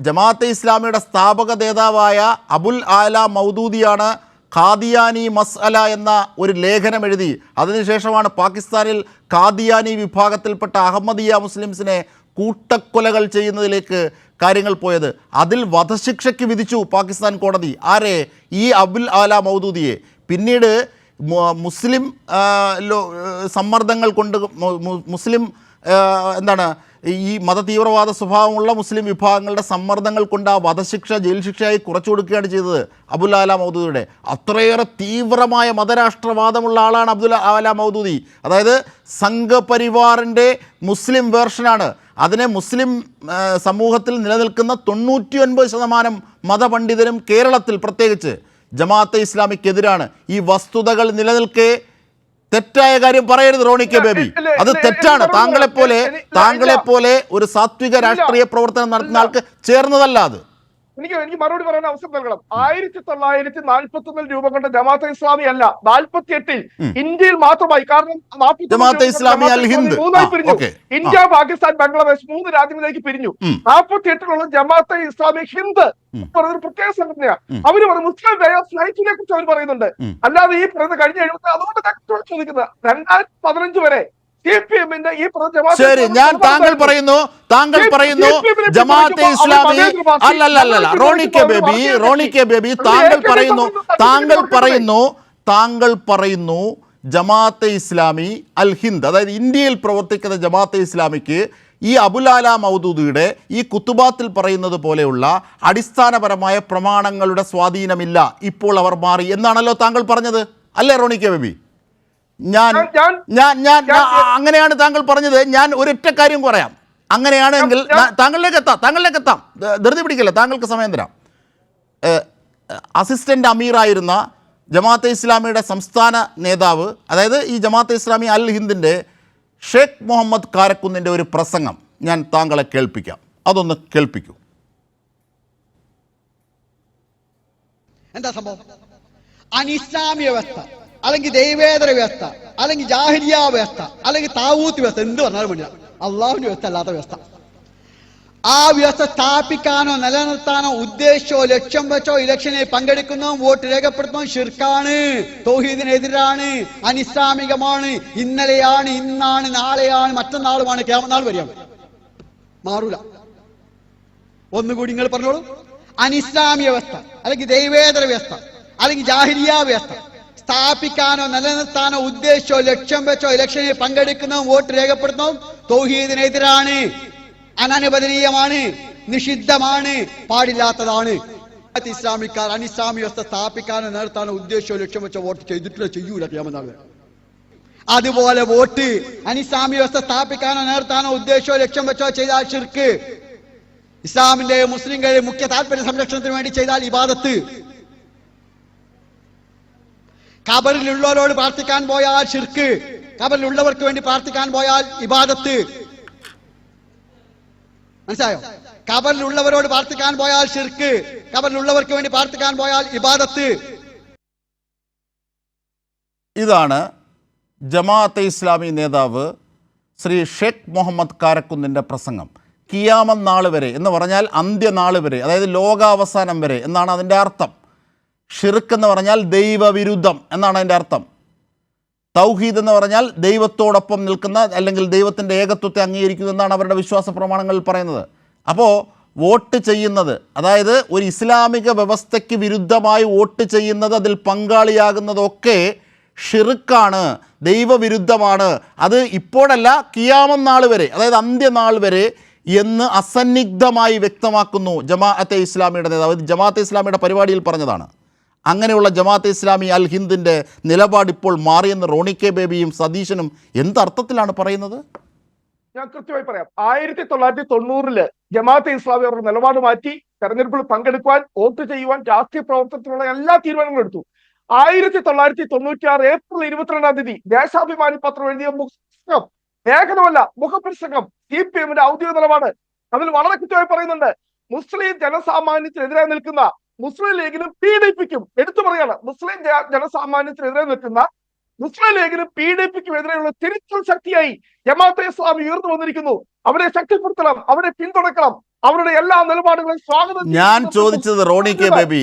ജമാഅത്തെ ഇസ്ലാമിയുടെ സ്ഥാപക നേതാവായ അബുൽ ആല മൗദൂദിയാണ് ഖാദിയാനി മസ്അല എന്ന ഒരു ലേഖനം എഴുതി. അതിനുശേഷമാണ് പാകിസ്ഥാനിൽ ഖാദിയാനി വിഭാഗത്തിൽപ്പെട്ട അഹമ്മദിയ മുസ്ലിംസിനെ കൂട്ടക്കൊലകൾ ചെയ്യുന്നതിലേക്ക് കാര്യങ്ങൾ പോയത്. അതിൽ വധശിക്ഷയ്ക്ക് വിധിച്ചു പാകിസ്ഥാൻ കോടതി. ആരെ? ഈ അബുൽ ആല മൗദൂദിയെ. പിന്നീട് മുസ്ലിം സമ്മർദ്ദങ്ങൾ കൊണ്ട് മുസ്ലിം ഈ മതതീവ്രവാദ സ്വഭാവമുള്ള മുസ്ലിം വിഭാഗങ്ങളുടെ സമ്മർദ്ദങ്ങൾ കൊണ്ട് ആ വധശിക്ഷ ജയിൽ ശിക്ഷയായി കുറച്ചു കൊടുക്കുകയാണ് ചെയ്തത് അബുൽ ആല മൗദൂദിയുടെ. അത്രയേറെ തീവ്രമായ മതരാഷ്ട്രവാദമുള്ള ആളാണ് അബ്ദുൽ ആല മൗദൂദി. അതായത് സംഘപരിവാറിൻ്റെ മുസ്ലിം വേർഷനാണ്. അതിനെ മുസ്ലിം സമൂഹത്തിൽ നിലനിൽക്കുന്ന 99% മതപണ്ഡിതരും കേരളത്തിൽ പ്രത്യേകിച്ച് ജമാഅത്തെ ഇസ്ലാമിക്കെതിരാണ്. ഈ വസ്തുതകൾ നിലനിൽക്കെ തെറ്റായ കാര്യം പറയരുത് റോണി കെ ബേബി. അത് തെറ്റാണ്. താങ്കളെപ്പോലെ ഒരു സാത്വിക രാഷ്ട്രീയ പ്രവർത്തനം നടത്തുന്ന ആൾക്ക് ചേർന്നതല്ല അത്. എനിക്ക് മറുപടി പറയാൻ അവസരം നൽകണം. 1941 രൂപം കൊണ്ട ജമാഅത്തെ ഇസ്ലാമി അല്ല, 48 ഇന്ത്യയിൽ മാത്രമായി. കാരണം ജമാഅത്തെ ഇസ്ലാമി അൽ ഹിന്ദ് പിരിഞ്ഞു. ഇന്ത്യ, പാകിസ്ഥാൻ, ബംഗ്ലാദേശ് 3 രാജ്യങ്ങളിലേക്ക് പിരിഞ്ഞു. 48 ജമാഅത്തെ ഇസ്ലാമി ഹിന്ദ് പറയുന്ന പ്രത്യേക സംഘടനയാണ്. അവര് മുസ്ലിം വേ ഓഫ് ലൈഫിനെ കുറിച്ച് അവർ പറയുന്നുണ്ട്. അല്ലാതെ ഈ പറയുന്ന കഴിഞ്ഞ 70 അതുകൊണ്ട് ചോദിക്കുന്നത് 2015 വരെ CPM-ന്റെ ഈ ശരി, താങ്കൾ പറയുന്നു ജമാഅത്തെ ഇസ്ലാമി അല്ലല്ല റോണി കെ ബേബി താങ്കൾ പറയുന്നു ജമാഅത്തെ ഇസ്ലാമി അൽ ഹിന്ദ്, അതായത് ഇന്ത്യയിൽ പ്രവർത്തിക്കുന്ന ജമാഅത്തെ ഇസ്ലാമിക്ക് ഈ അബുലാല മൗദൂദിയുടെ ഈ കുത്തുബാത്തിൽ പറയുന്നത് പോലെയുള്ള അടിസ്ഥാനപരമായ പ്രമാണങ്ങളുടെ സ്വാധീനമില്ല, ഇപ്പോൾ അവർ മാറി എന്നാണല്ലോ താങ്കൾ പറഞ്ഞത്, അല്ലേ റോണി കെ ബേബി? ഞാൻ അങ്ങനെയാണ് താങ്കൾ പറഞ്ഞത്. ഞാൻ ഒരൊറ്റ കാര്യം പറയാം, അങ്ങനെയാണെങ്കിൽ താങ്കളിലേക്ക് എത്താം, ധൃതി പിടിക്കില്ല, താങ്കൾക്ക് സമയം തരാം. അസിസ്റ്റന്റ് അമീറായിരുന്ന ജമാഅത്തെ ഇസ്ലാമിയുടെ സംസ്ഥാന നേതാവ്, അതായത് ഈ ജമാഅത്തെ ഇസ്ലാമി അൽ ഹിന്ദിൻ്റെ ഷേഖ് മുഹമ്മദ് കാരക്കുന്നിൻ്റെ ഒരു പ്രസംഗം ഞാൻ താങ്കളെ കേൾപ്പിക്കാം, അതൊന്ന് കേൾപ്പിക്കൂ. എന്താ സംഭവം? അനിസ്ലാമിക വ്യവസ്ഥ, അല്ലെങ്കിൽ ദൈവേതര വ്യവസ്ഥ, അല്ലെങ്കിൽ ജാഹിലിയ വ്യവസ്ഥ, അല്ലെങ്കിൽ താവൂത്ത് വ്യവസ്ഥ, എന്ത് പറഞ്ഞാലും വേണ്ടില്ല, അള്ളാഹുവിന്റെ വ്യവസ്ഥ അല്ലാത്ത വ്യവസ്ഥ. ആ വ്യവസ്ഥ സ്ഥാപിക്കാനോ നിലനിർത്താനോ ഉദ്ദേശിച്ചോ ലക്ഷ്യം വെച്ചോ ഇലക്ഷനിൽ പങ്കെടുക്കുന്നതും വോട്ട് രേഖപ്പെടുത്തുന്നതും ഷിർക്കാണ്, തൗഹീദിനെതിരാണ്, അനിസ്ലാമികമാണ്, ഇന്നലെയാണ്, ഇന്നാണ്, നാളെയാണ്, മറ്റന്നാളുമാണ്, ഖിയാമത്ത് നാൾ വരെയാണ്, മാറൂല. ഒന്നുകൂടി നിങ്ങൾ പറഞ്ഞോളൂ. അനിസ്ലാമിക വ്യവസ്ഥ, അല്ലെങ്കിൽ ദൈവേതര വ്യവസ്ഥ, അല്ലെങ്കിൽ ജാഹിലിയ വ്യവസ്ഥ സ്ഥാപിക്കാനോ നിലനിർത്താനോ ഉദ്ദേശിച്ചോ ലക്ഷ്യം വെച്ചോ ഇലക്ഷനിൽ പങ്കെടുക്കുന്നതും വോട്ട് രേഖപ്പെടുത്തുന്നതും തൗഹീദിനെതിരാണ്, അനനുവദനീയമാണ്, നിഷിദ്ധമാണ്, പാടില്ലാത്തതാണ്. ഇസ്ലാമിക്കാർ അനിസ്ലാമിക വ്യവസ്ഥ സ്ഥാപിക്കാനോ നിലനിർത്താനോ ഉദ്ദേശിച്ചോ ലക്ഷ്യം വെച്ചോ വോട്ട് ചെയ്തിട്ടില്ല, ചെയ്യൂല ഖിയാമത്ത് നാൾ വരെ. അതുപോലെ വോട്ട് അനിസ്ലാമിക വ്യവസ്ഥ സ്ഥാപിക്കാനോ നിലനിർത്താനോ ഉദ്ദേശിച്ചോ ലക്ഷ്യം വെച്ചോ ചെയ്താൽ ഷിർക്ക്, ഇസ്ലാമിന്റെ മുസ്ലിങ്ങളുടെ മുഖ്യ താല്പര്യ സംരക്ഷണത്തിന് വേണ്ടി ചെയ്താൽ ഇബാദത്ത്, ഖബറിലുള്ളവരോട് പ്രാർത്ഥിക്കാൻ പോയാൽ ഷിർക്ക്, ഖബറിലുള്ളവർക്ക് വേണ്ടി പ്രാർത്ഥിക്കാൻ പോയാൽ ഇബാദത്ത്. മനസ്സിലായോ? ഖബറിലുള്ളവരോട് പ്രാർത്ഥിക്കാൻ പോയാൽ ഷിർക്ക്, ഖബറിലുള്ളവർക്ക് വേണ്ടി പ്രാർത്ഥിക്കാൻ പോയാൽ ഇബാദത്ത്. ഇതാണ് ജമാഅത്തെ ഇസ്ലാമി നേതാവ് ശ്രീ ഷേഖ് മുഹമ്മദ് കാരക്കുന്നിൻ്റെ പ്രസംഗം. കിയാമത്ത് നാൾ വരെ എന്ന് പറഞ്ഞാൽ അന്ത്യനാൾ വരെ, അതായത് ലോകാവസാനം വരെ എന്നാണ് അതിൻ്റെ അർത്ഥം. ഷിർക്ക് എന്ന് പറഞ്ഞാൽ ദൈവവിരുദ്ധം എന്നാണ് അതിൻ്റെ അർത്ഥം. തൗഹീദ് എന്ന് പറഞ്ഞാൽ ദൈവത്തോടൊപ്പം നിൽക്കുന്ന, അല്ലെങ്കിൽ ദൈവത്തിൻ്റെ ഏകത്വത്തെ അംഗീകരിക്കുന്നു എന്നാണ് അവരുടെ വിശ്വാസ പ്രമാണങ്ങളിൽ പറയുന്നത്. അപ്പോൾ വോട്ട് ചെയ്യുന്നത്, അതായത് ഒരു ഇസ്ലാമിക വ്യവസ്ഥയ്ക്ക് വിരുദ്ധമായി വോട്ട് ചെയ്യുന്നത്, അതിൽ പങ്കാളിയാകുന്നതൊക്കെ ഷിർക്കാണ്, ദൈവവിരുദ്ധമാണ്. അത് ഇപ്പോഴല്ല, ഖിയാമത്ത് നാൾ വരെ, അതായത് അന്ത്യനാൾ വരെ എന്ന് അസന്നിഗ്ധമായി വ്യക്തമാക്കുന്നു ജമാഅത്തെ ഇസ്ലാമിയുടെ നേതാവ്. ജമാഅത്തെ ഇസ്ലാമിയുടെ പരിപാടിയിൽ പറഞ്ഞതാണ്. അങ്ങനെയുള്ള ജമാഅത്തെ ഇസ്ലാമി അൽ ഹിന്ദിൻ്റെ നിലപാട് ഇപ്പോൾ മാറിയെന്ന് റോണി കെ ബേബിയും സതീശനും എന്തർത്ഥത്തിലാണ് പറയുന്നത്? ഞാൻ കൃത്യമായി പറയാം. 1990 ജമാഅത്തെ ഇസ്ലാമി അവരുടെ നിലപാട് മാറ്റി തെരഞ്ഞെടുപ്പിൽ പങ്കെടുക്കുവാൻ, വോട്ട് ചെയ്യുവാൻ, രാഷ്ട്രീയ പ്രവർത്തനത്തിനുള്ള എല്ലാ തീരുമാനങ്ങളും എടുത്തു. 1996 ഏപ്രിൽ 22 ദേശാഭിമാനി പത്രം എഴുതിയ പുസ്തകം, ലേഖനമല്ല, മുഖപ്രസംഗം, CPM-ന്റെ ഔദ്യോഗിക നിലപാട്. അതിൽ വളരെ കൃത്യമായി പറയുന്നുണ്ട്, മുസ്ലിം ജനസാമാന്യത്തിനെതിരെ നിൽക്കുന്ന മുസ്ലിം ലീഗിനും PDP-ക്കും, എടുത്തു പറയാണ്, മുസ്ലിം ജനസാമാന്യത്തിനെതിരെ നിൽക്കുന്ന മുസ്ലിം ലീഗിനും PDP-ക്കും എതിരെയുള്ള തിരിച്ചൽ ശക്തിയായി ജമാഅത്തെ ഇസ്ലാമി ഉയർന്നു വന്നിരിക്കുന്നു. അവരെ ശക്തിപ്പെടുത്തണം, അവരെ പിന്തുണക്കണം, അവരുടെ എല്ലാ നിലപാടുകളും സ്വാഗതം. ഞാൻ ചോദിച്ചത് റോണി കെ ബേബി,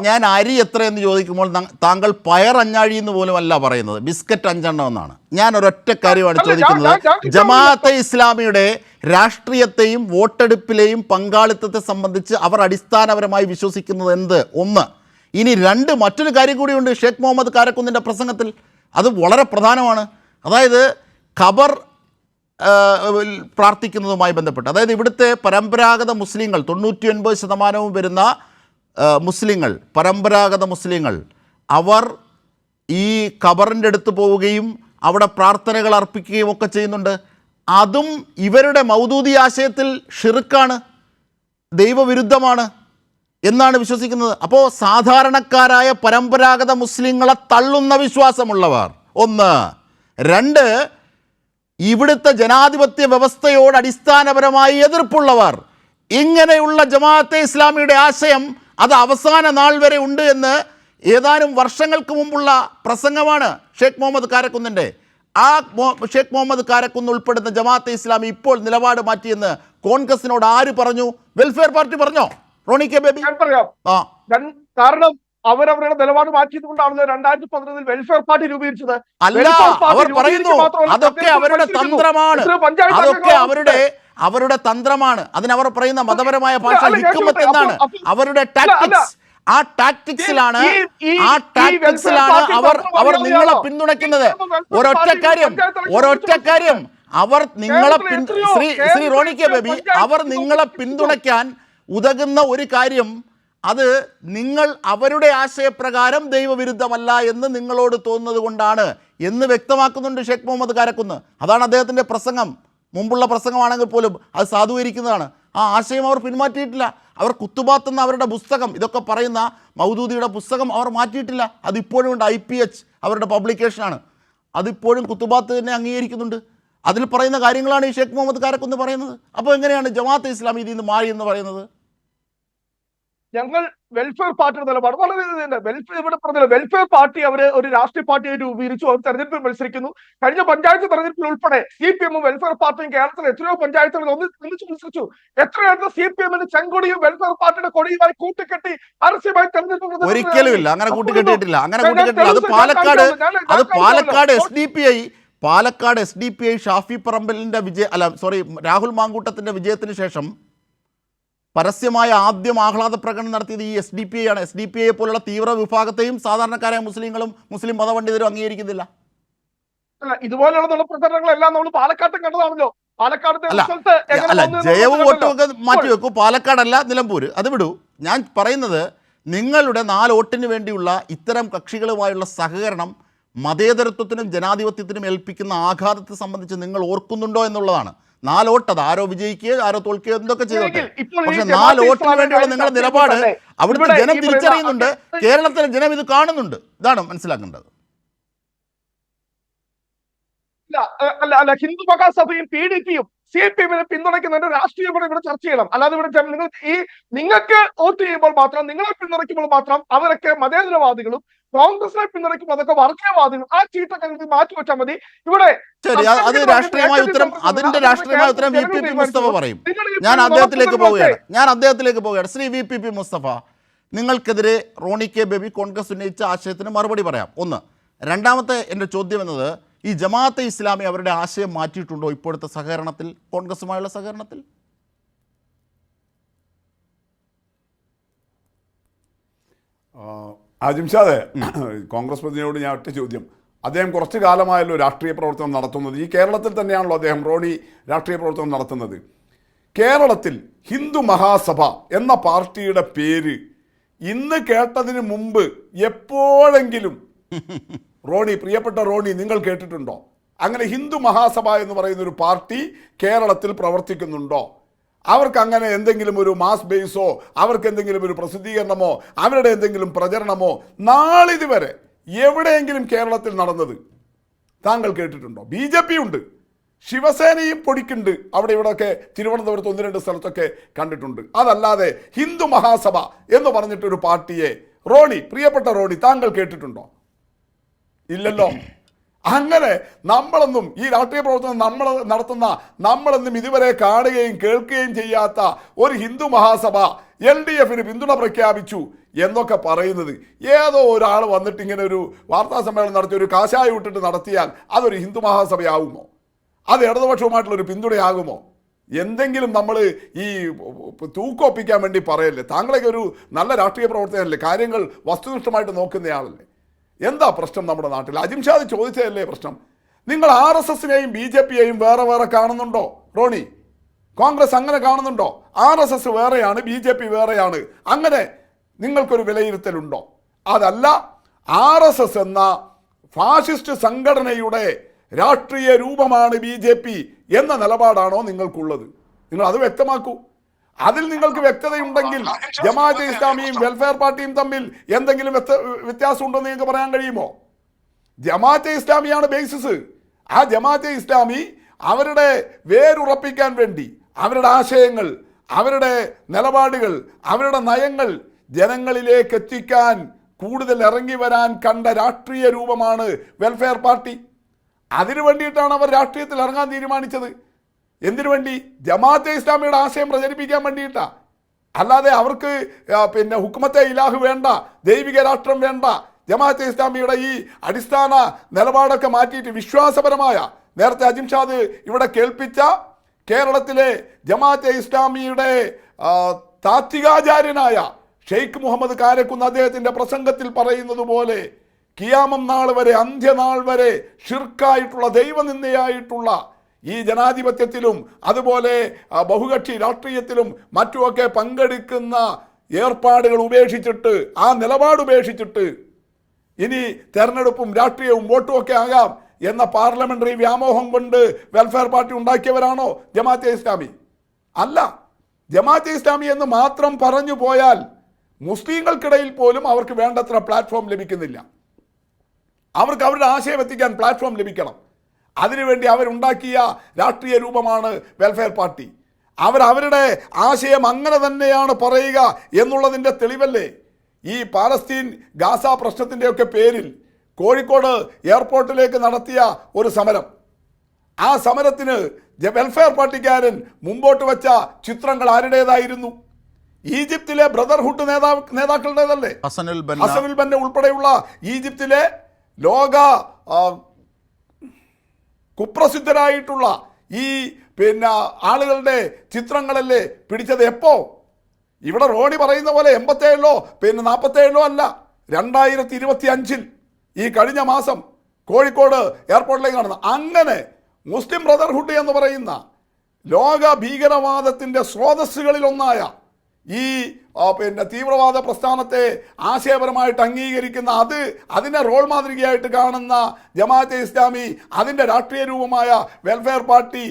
ഞാൻ അരി എത്രയെന്ന് ചോദിക്കുമ്പോൾ താങ്കൾ പയർ അഞ്ഞാഴി എന്ന് പോലും അല്ല പറയുന്നത്, ബിസ്ക്കറ്റ് 5 എണ്ണം എന്നാണ്. ഞാൻ ഒരൊറ്റ കാര്യമാണ് ചോദിക്കുന്നത്. ജമാഅത്തെ ഇസ്ലാമിയുടെ രാഷ്ട്രീയത്തെയും വോട്ടെടുപ്പിലെയും പങ്കാളിത്തത്തെ സംബന്ധിച്ച് അവർ അടിസ്ഥാനപരമായി വിശ്വസിക്കുന്നത് എന്ത്? ഒന്ന്. ഇനി രണ്ട്, മറ്റൊരു കാര്യം കൂടിയുണ്ട് ഷേഖ് മുഹമ്മദ് കാരക്കുന്നിൻ്റെ പ്രസംഗത്തിൽ, അത് വളരെ പ്രധാനമാണ്. അതായത് ഖബർ പ്രാർത്ഥിക്കുന്നതുമായി ബന്ധപ്പെട്ട്, അതായത് ഇവിടുത്തെ പരമ്പരാഗത മുസ്ലിങ്ങൾ 99% വരുന്ന മുസ്ലിങ്ങൾ, പരമ്പരാഗത മുസ്ലിങ്ങൾ, അവർ ഈ ഖബറിൻ്റെ അടുത്ത് പോവുകയും അവിടെ പ്രാർത്ഥനകൾ അർപ്പിക്കുകയും ഒക്കെ ചെയ്യുന്നുണ്ട്. അതും ഇവരുടെ മൗദൂദി ആശയത്തിൽ ഷിർക്കാണ്, ദൈവവിരുദ്ധമാണ് എന്നാണ് വിശ്വസിക്കുന്നത്. അപ്പോൾ സാധാരണക്കാരായ പരമ്പരാഗത മുസ്ലിങ്ങളെ തള്ളുന്ന വിശ്വാസമുള്ളവർ ഒന്ന്. രണ്ട്, ഇവിടുത്തെ ജനാധിപത്യ വ്യവസ്ഥയോട് അടിസ്ഥാനപരമായി എതിർപ്പുള്ളവർ. ഇങ്ങനെയുള്ള ജമാഅത്തെ ഇസ്ലാമിയുടെ ആശയം അത് അവസാന നാൾ വരെ ഉണ്ട് എന്ന് ഏതാനും വർഷങ്ങൾക്ക് മുമ്പുള്ള പ്രസംഗമാണ് ഷേഖ് മുഹമ്മദ് കാരക്കുന്നിൻ്റെ. ആ ഷേഖ് മുഹമ്മദ് കാരക്കുന്ന് ഉൾപ്പെടുന്ന ജമാഅത്തെ ഇസ്ലാമി ഇപ്പോൾ നിലപാട് മാറ്റിയെന്ന് കോൺഗ്രസിനോട് ആര് പറഞ്ഞു? വെൽഫെയർ പാർട്ടി പറഞ്ഞോ? റോണി കെ ബേബി? ഞാൻ പറയാം. കാരണം അവരവരുടെ നിലപാട് മാറ്റിയത് കൊണ്ടാണല്ലോ 2011 വെൽഫെയർ പാർട്ടി രൂപീകരിച്ചത്. അല്ല, വെൽഫെയർ പാർട്ടി അവർ പറയുന്നു മാത്രമല്ല, അതൊക്കെ അവരുടെ തന്ത്രമാണ്, അതൊക്കെ അവരുടെ തന്ത്രമാണ്. അതിനവർ പറയുന്ന മതപരമായ ഭാഷ ഹിക്മത്ത് എന്നാണ്, അവരുടെ ടാക്ടിക്സ്. ആ ടാക്ടിക്സിലാണ് അവർ നിങ്ങളെ പിന്തുണയ്ക്കുന്നത്. ഒരൊറ്റ കാര്യം അവർ നിങ്ങളെ ശ്രീ റോണി കെ ബേബി, അവർ നിങ്ങളെ പിന്തുണയ്ക്കാൻ ഉതകുന്ന ഒരു കാര്യം, അത് നിങ്ങൾ അവരുടെ ആശയപ്രകാരം ദൈവവിരുദ്ധമല്ല എന്ന് നിങ്ങളോട് തോന്നുന്നത് കൊണ്ടാണ് എന്ന് വ്യക്തമാക്കുന്നുണ്ട് ഷേഖ് മുഹമ്മദ് കാരക്കുന്ന്. അതാണ് അദ്ദേഹത്തിൻ്റെ പ്രസംഗം. മുമ്പുള്ള പ്രസംഗമാണെങ്കിൽ പോലും അത് സാധൂകരിക്കുന്നതാണ്. ആ ആശയം അവർ പിന്മാറ്റിയിട്ടില്ല. അവർ കുത്തുബാത്ത് എന്ന അവരുടെ പുസ്തകം, ഇതൊക്കെ പറയുന്ന മൗദൂദിയുടെ പുസ്തകം അവർ മാറ്റിയിട്ടില്ല. അതിപ്പോഴും ഉണ്ട്. IPH അവരുടെ പബ്ലിക്കേഷനാണ്. അതിപ്പോഴും കുത്തുബാത്ത് തന്നെ അംഗീകരിക്കുന്നുണ്ട്. അതിൽ പറയുന്ന കാര്യങ്ങളാണ് ഈ ഷേഖ് മുഹമ്മദ് കാരക്കുന്ന് പറയുന്നത്. അപ്പോൾ എങ്ങനെയാണ് ജമാഅത്തെ ഇസ്ലാമി ഇതിൽ നിന്ന് മാറി എന്ന് പറയുന്നത്? ഞങ്ങൾ വെൽഫെയർ പാർട്ടിയുടെ നിലപാട് വളരെ ഇവിടെ പറഞ്ഞില്ല. വെൽഫെയർ പാർട്ടി അവര് ഒരു രാഷ്ട്രീയ പാർട്ടിയായി രൂപീകരിച്ചു, അവർ തെരഞ്ഞെടുപ്പിൽ മത്സരിക്കുന്നു. കഴിഞ്ഞ പഞ്ചായത്ത് തെരഞ്ഞെടുപ്പിൽ ഉൾപ്പെടെ CPM വെൽഫെയർ പാർട്ടിയും കേരളത്തിൽ എത്രയോ പഞ്ചായത്തുകൾ ഒന്നിച്ച് മത്സരിച്ചു. എത്രയായിരുന്നു CPM ചെങ്കൊടിയും വെൽഫെയർ പാർട്ടിയുടെ കൊടിയുമായി കൂട്ടിക്കെട്ടി പരസ്യമായി തെരഞ്ഞെടുപ്പ്? ഒരിക്കലുമില്ല, അങ്ങനെ കൂട്ടിക്കെട്ടിയിട്ടില്ല. അത് പാലക്കാട് SDPI ഷാഫി പറമ്പലിന്റെ രാഹുൽ മാങ്കൂട്ടത്തിന്റെ വിജയത്തിന് ശേഷം പരസ്യമായ ആദ്യം ആഹ്ലാദ പ്രകടനം നടത്തിയത് ഈ SDPI ആണ്. SDPI പോലുള്ള തീവ്ര വിഭാഗത്തെയും സാധാരണക്കാരായ മുസ്ലിങ്ങളും മുസ്ലിം മതപണ്ഡിതരും അംഗീകരിക്കുന്നില്ല. ഇതുപോലെയുള്ള പ്രചരണങ്ങളെല്ലാം നമ്മൾ പാലക്കാട്ടും കണ്ടതാണല്ലോ. ജയവും വോട്ടും ഒക്കെ മാറ്റിവെക്കൂ. പാലക്കാടല്ല, നിലമ്പൂർ, അത് വിടൂ. ഞാൻ പറയുന്നത്, നിങ്ങളുടെ 4 വോട്ടിന് വേണ്ടിയുള്ള ഇത്തരം കക്ഷികളുമായുള്ള സഹകരണം മതേതരത്വത്തിനും ജനാധിപത്യത്തിനും ഏൽപ്പിക്കുന്ന ആഘാതത്തെ സംബന്ധിച്ച് നിങ്ങൾ ഓർക്കുന്നുണ്ടോ എന്നുള്ളതാണ്. 4 വോട്ട്, അത് ആരോ വിജയിക്കുകയോ ആരോ തോൽക്കുകയോ എന്തൊക്കെ ചെയ്തോട്ടെ, പക്ഷെ 4 വോട്ടിന് വേണ്ടിയുള്ള നിങ്ങളുടെ നിലപാട് അവിടുത്തെ ജനം തിരിച്ചറിയുന്നുണ്ട്, കേരളത്തിലെ ജനം ഇത് കാണുന്നുണ്ട്. ഇതാണ് മനസ്സിലാക്കേണ്ടത്. അല്ല, ഹിന്ദു മഹാസഭയും PDPയും CPM പിന്തുണയ്ക്കുന്നതിന്റെ രാഷ്ട്രീയം ഇവിടെ ചർച്ച ചെയ്യണം. അല്ലാതെ ഇവിടെ നിങ്ങൾക്ക് വോട്ട് ചെയ്യുമ്പോൾ മാത്രം, നിങ്ങളെ പിന്തുണയ്ക്കുമ്പോൾ മാത്രം അവരൊക്കെ മതേതരവാദികളും കോൺഗ്രസിനെ പിന്തുണയ്ക്കുമ്പോൾ അതൊക്കെ വർഗീയവാദികളും, ആ ചീട്ടൊക്കെ മാറ്റി വെച്ചാൽ മതി. ഇവിടെ അതിന്റെ രാഷ്ട്രീയമായ ഉത്തരം VPP മുസ്തഫ പറയും. ഞാൻ അദ്ദേഹത്തിലേക്ക് പോവുകയാണ്. ശ്രീ VPP മുസ്തഫ, നിങ്ങൾക്കെതിരെ റോണി കെ ബേബി കോൺഗ്രസ് ഉന്നയിച്ച ആശയത്തിന് മറുപടി പറയാം. ഒന്ന്. രണ്ടാമത്തെ എൻ്റെ ചോദ്യം എന്നത്, ഈ ജമാഅത്തെ ഇസ്ലാമി അവരുടെ ആശയം മാറ്റിയിട്ടുണ്ടോ ഇപ്പോഴത്തെ സഹകരണത്തിൽ, കോൺഗ്രസുമായുള്ള സഹകരണത്തിൽ? ആജിംഷാദെ, കോൺഗ്രസ് പ്രതിനിധിയോട് ഞാൻ ഒറ്റ ചോദ്യം. അദ്ദേഹം കുറച്ചു കാലമായല്ലോ രാഷ്ട്രീയ പ്രവർത്തനം നടത്തുന്നത്. ഈ കേരളത്തിൽ തന്നെയാണല്ലോ റോണി രാഷ്ട്രീയ പ്രവർത്തനം നടത്തുന്നത്. കേരളത്തിൽ ഹിന്ദു മഹാസഭ എന്ന പാർട്ടിയുടെ പേര് ഇന്ന് കേട്ടതിന് മുമ്പ് എപ്പോഴെങ്കിലും പ്രിയപ്പെട്ട റോണി, നിങ്ങൾ കേട്ടിട്ടുണ്ടോ? അങ്ങനെ ഹിന്ദു മഹാസഭ എന്ന് പറയുന്ന ഒരു പാർട്ടി കേരളത്തിൽ പ്രവർത്തിക്കുന്നുണ്ടോ? അവർക്ക് അങ്ങനെ എന്തെങ്കിലും ഒരു മാസ് ബേസോ, അവർക്ക് എന്തെങ്കിലും ഒരു പ്രസിദ്ധീകരണമോ, അവരുടെ എന്തെങ്കിലും പ്രചരണമോ നാളിതുവരെ എവിടെയെങ്കിലും കേരളത്തിൽ നടന്നത് താങ്കൾ കേട്ടിട്ടുണ്ടോ? BJP ഉണ്ട്, ശിവസേനയും പൊടിക്കുണ്ട്, അവിടെ ഇവിടെയൊക്കെ തിരുവനന്തപുരത്ത് 1-2 സ്ഥലത്തൊക്കെ കണ്ടിട്ടുണ്ട്. അതല്ലാതെ ഹിന്ദു മഹാസഭ എന്ന് പറഞ്ഞിട്ടൊരു പാർട്ടിയെ പ്രിയപ്പെട്ട റോണി, താങ്കൾ കേട്ടിട്ടുണ്ടോ? ഇല്ലല്ലോ. അങ്ങനെ നമ്മളൊന്നും ഈ രാഷ്ട്രീയ പ്രവർത്തനം നമ്മളൊന്നും ഇതുവരെ കാണുകയും കേൾക്കുകയും ചെയ്യാത്ത ഒരു ഹിന്ദു മഹാസഭ LDFന് പിന്തുണ പ്രഖ്യാപിച്ചു എന്നൊക്കെ പറയുന്നത്, ഏതോ ഒരാൾ വന്നിട്ട് ഇങ്ങനെ ഒരു വാർത്താ സമ്മേളനം നടത്തി ഒരു കാശായ വിട്ടിട്ട് നടത്തിയാൽ അതൊരു ഹിന്ദു മഹാസഭയാകുമോ? അത് ഇടതുപക്ഷവുമായിട്ടുള്ളൊരു പിന്തുണയാകുമോ? എന്തെങ്കിലും നമ്മൾ ഈ തൂക്കൊപ്പിക്കാൻ വേണ്ടി പറയല്ലേ? താങ്കളൊക്കെ ഒരു നല്ല രാഷ്ട്രീയ പ്രവർത്തകനല്ലേ, കാര്യങ്ങൾ വസ്തുനിഷ്ഠമായിട്ട് നോക്കുന്നയാളല്ലേ? എന്താ പ്രശ്നം നമ്മുടെ നാട്ടിൽ? അജിംഷാദ് ചോദിച്ചതല്ലേ പ്രശ്നം. നിങ്ങൾ RSSനെയും BJPയെയും വേറെ വേറെ കാണുന്നുണ്ടോ റോണി? കോൺഗ്രസ് അങ്ങനെ കാണുന്നുണ്ടോ? RSS വേറെയാണ്, BJP വേറെയാണ്, അങ്ങനെ നിങ്ങൾക്കൊരു വിലയിരുത്തലുണ്ടോ? അതല്ല, RSS എന്ന ഫാഷിസ്റ്റ് സംഘടനയുടെ രാഷ്ട്രീയ രൂപമാണ് BJP എന്ന നിലപാടാണോ നിങ്ങൾക്കുള്ളത്? നിങ്ങൾ അത് വ്യക്തമാക്കൂ. അതിൽ നിങ്ങൾക്ക് വ്യക്തതയുണ്ടെങ്കിൽ ജമാഅത്തെ ഇസ്ലാമിയും വെൽഫെയർ പാർട്ടിയും തമ്മിൽ എന്തെങ്കിലും വ്യത്യാസം ഉണ്ടെന്ന് നിങ്ങൾക്ക് പറയാൻ കഴിയുമോ? ജമാഅത്തെ ഇസ്ലാമിയാണ് ബേസിസ്. ആ ജമാഅത്തെ ഇസ്ലാമി അവരുടെ വേരുറപ്പിക്കാൻ വേണ്ടി അവരുടെ ആശയങ്ങൾ, അവരുടെ നിലപാടുകൾ, അവരുടെ നയങ്ങൾ ജനങ്ങളിലേക്ക് എത്തിക്കാൻ കൂടുതൽ ഇറങ്ങി വരാൻ കണ്ട രാഷ്ട്രീയ രൂപമാണ് വെൽഫെയർ പാർട്ടി. അതിനു വേണ്ടിയിട്ടാണ് അവർ രാഷ്ട്രീയത്തിൽ ഇറങ്ങാൻ തീരുമാനിച്ചത്. എന്തിനു വേണ്ടി? ജമാഅത്തെ ഇസ്ലാമിയുടെ ആശയം പ്രചരിപ്പിക്കാൻ വേണ്ടിയിട്ടാ. അല്ലാതെ അവർക്ക് പിന്നെ ഹുക്കുമത്തെ ഇലാഹ് വേണ്ട, ദൈവിക രാഷ്ട്രം വേണ്ട. ജമാഅത്തെ ഇസ്ലാമിയുടെ ഈ അടിസ്ഥാന നിലപാടൊക്കെ മാറ്റിയിട്ട് വിശ്വാസപരമായ, നേരത്തെ അജിംഷാദ് ഇവിടെ കേൾപ്പിച്ച കേരളത്തിലെ ജമാഅത്തെ ഇസ്ലാമിയുടെ താത്വികാചാര്യനായ ഷെയ്ഖ് മുഹമ്മദ് കാരക്കുന്ന് അദ്ദേഹത്തിൻ്റെ പ്രസംഗത്തിൽ പറയുന്നത് പോലെ കിയാമം നാൾ വരെ, അന്ത്യനാൾ വരെ ഷിർക്കായിട്ടുള്ള, ദൈവനിന്ദയായിട്ടുള്ള ഈ ജനാധിപത്യത്തിലും അതുപോലെ ബഹുകക്ഷി രാഷ്ട്രീയത്തിലും മറ്റുമൊക്കെ പങ്കെടുക്കുന്ന ഏർപ്പാടുകൾ ഉപേക്ഷിച്ചിട്ട്, ആ നിലപാട് ഉപേക്ഷിച്ചിട്ട് ഇനി തെരഞ്ഞെടുപ്പും രാഷ്ട്രീയവും വോട്ടും ഒക്കെ ആകാം എന്ന പാർലമെന്ററി വ്യാമോഹം കൊണ്ട് വെൽഫെയർ പാർട്ടി ഉണ്ടാക്കിയവരാണോ ജമാഅത്തെ ഇസ്ലാമി? അല്ല. ജമാഅത്തെ ഇസ്ലാമി എന്ന് മാത്രം പറഞ്ഞു പോയാൽ മുസ്ലിങ്ങൾക്കിടയിൽ പോലും അവർക്ക് വേണ്ടത്ര പ്ലാറ്റ്ഫോം ലഭിക്കുന്നില്ല. അവർക്ക് അവരുടെ ആശയം എത്തിക്കാൻ പ്ലാറ്റ്ഫോം ലഭിക്കണം. അതിനുവേണ്ടി അവരുണ്ടാക്കിയ രാഷ്ട്രീയ രൂപമാണ് വെൽഫെയർ പാർട്ടി. അവരുടെ ആശയം അങ്ങനെ തന്നെയാണ് പറയുക എന്നുള്ളതിൻ്റെ തെളിവല്ലേ ഈ പാലസ്തീൻ ഗാസ പ്രശ്നത്തിൻ്റെയൊക്കെ പേരിൽ കോഴിക്കോട് എയർപോർട്ടിലേക്ക് നടത്തിയ ഒരു സമരം. ആ സമരത്തിന് വെൽഫെയർ പാർട്ടിക്കാരൻ മുമ്പോട്ട് വെച്ച ചിത്രങ്ങൾ ആരുടേതായിരുന്നു? ഈജിപ്തിലെ ബ്രദർഹുഡ് നേതാക്കളുടേതല്ലേ? ഹസനുൽ ബന്ന ഉൾപ്പെടെയുള്ള ഈജിപ്തിലെ ലോക കുപ്രസിദ്ധരായിട്ടുള്ള ഈ ആളുകളുടെ ചിത്രങ്ങളല്ലേ പിടിച്ചത്? എപ്പോ? ഇവിടെ റോണി പറയുന്ന പോലെ 87-ലോ 47-ലോ അല്ല, 2025 ഈ കഴിഞ്ഞ മാസം കോഴിക്കോട് എയർപോർട്ടിലേക്ക് നടന്ന. അങ്ങനെ മുസ്ലിം ബ്രദർഹുഡ് എന്ന് പറയുന്ന ലോക ഭീകരവാദത്തിൻ്റെ സ്രോതസ്സുകളിലൊന്നായ ഈ തീവ്രവാദ പ്രസ്ഥാനത്തെ ആശയപരമായിട്ട് അംഗീകരിക്കുന്ന, അതിനെ റോൾ മാതൃകയായിട്ട് കാണുന്ന ജമാഅത്തെ ഇസ്ലാമി, അതിൻ്റെ രാഷ്ട്രീയ രൂപമായ വെൽഫെയർ പാർട്ടി,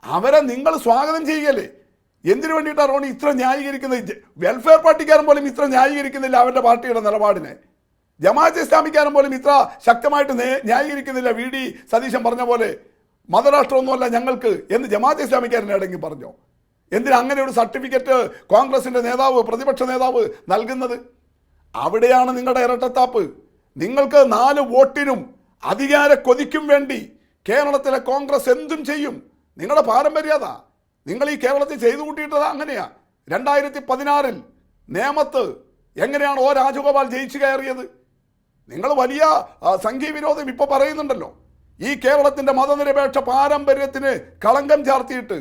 അവരെ നിങ്ങൾ സ്വാഗതം ചെയ്യുകയല്ലേ? എന്തിനു വേണ്ടിയിട്ടാണ് റോണി ഇത്ര ന്യായീകരിക്കുന്നത്? വെൽഫെയർ പാർട്ടിക്കാരൻ പോലും ഇത്ര ന്യായീകരിക്കുന്നില്ല അവരുടെ പാർട്ടിയുടെ നിലപാടിനെ. ജമാഅത്തെ ഇസ്ലാമിക്കാരൻ പോലും ഇത്ര ശക്തമായിട്ട് ന്യായീകരിക്കുന്നില്ല. വി ഡി സതീശൻ പറഞ്ഞ പോലെ മതരാഷ്ട്രമൊന്നുമല്ല ഞങ്ങൾക്ക് എന്ന് ജമാഅത്തെ ഇസ്ലാമിക്കാരൻ എവിടെയെങ്കിലും പറഞ്ഞോ? എന്തിനാ അങ്ങനെ ഒരു സർട്ടിഫിക്കറ്റ് കോൺഗ്രസിൻ്റെ നേതാവ്, പ്രതിപക്ഷ നേതാവ് നൽകുന്നത്? അവിടെയാണ് നിങ്ങളുടെ ഇരട്ടത്താപ്പ്. നിങ്ങൾക്ക് 4 വോട്ടിനും അധികാര കൊതിക്കും വേണ്ടി കേരളത്തിലെ കോൺഗ്രസ് എന്തും ചെയ്യും. നിങ്ങളുടെ പാരമ്പര്യത നിങ്ങൾ ഈ കേരളത്തിൽ ചെയ്തു കൂട്ടിയിട്ടത് അങ്ങനെയാ. 2016 നേമത്ത് എങ്ങനെയാണ് ഒ രാജഗോപാൽ ജയിച്ചു കയറിയത്? നിങ്ങൾ വലിയ സംഘീയ വിരോധം ഇപ്പോൾ പറയുന്നുണ്ടല്ലോ. ഈ കേരളത്തിൻ്റെ മതനിരപേക്ഷ പാരമ്പര്യത്തിന് കളങ്കം ചാർത്തിയിട്ട്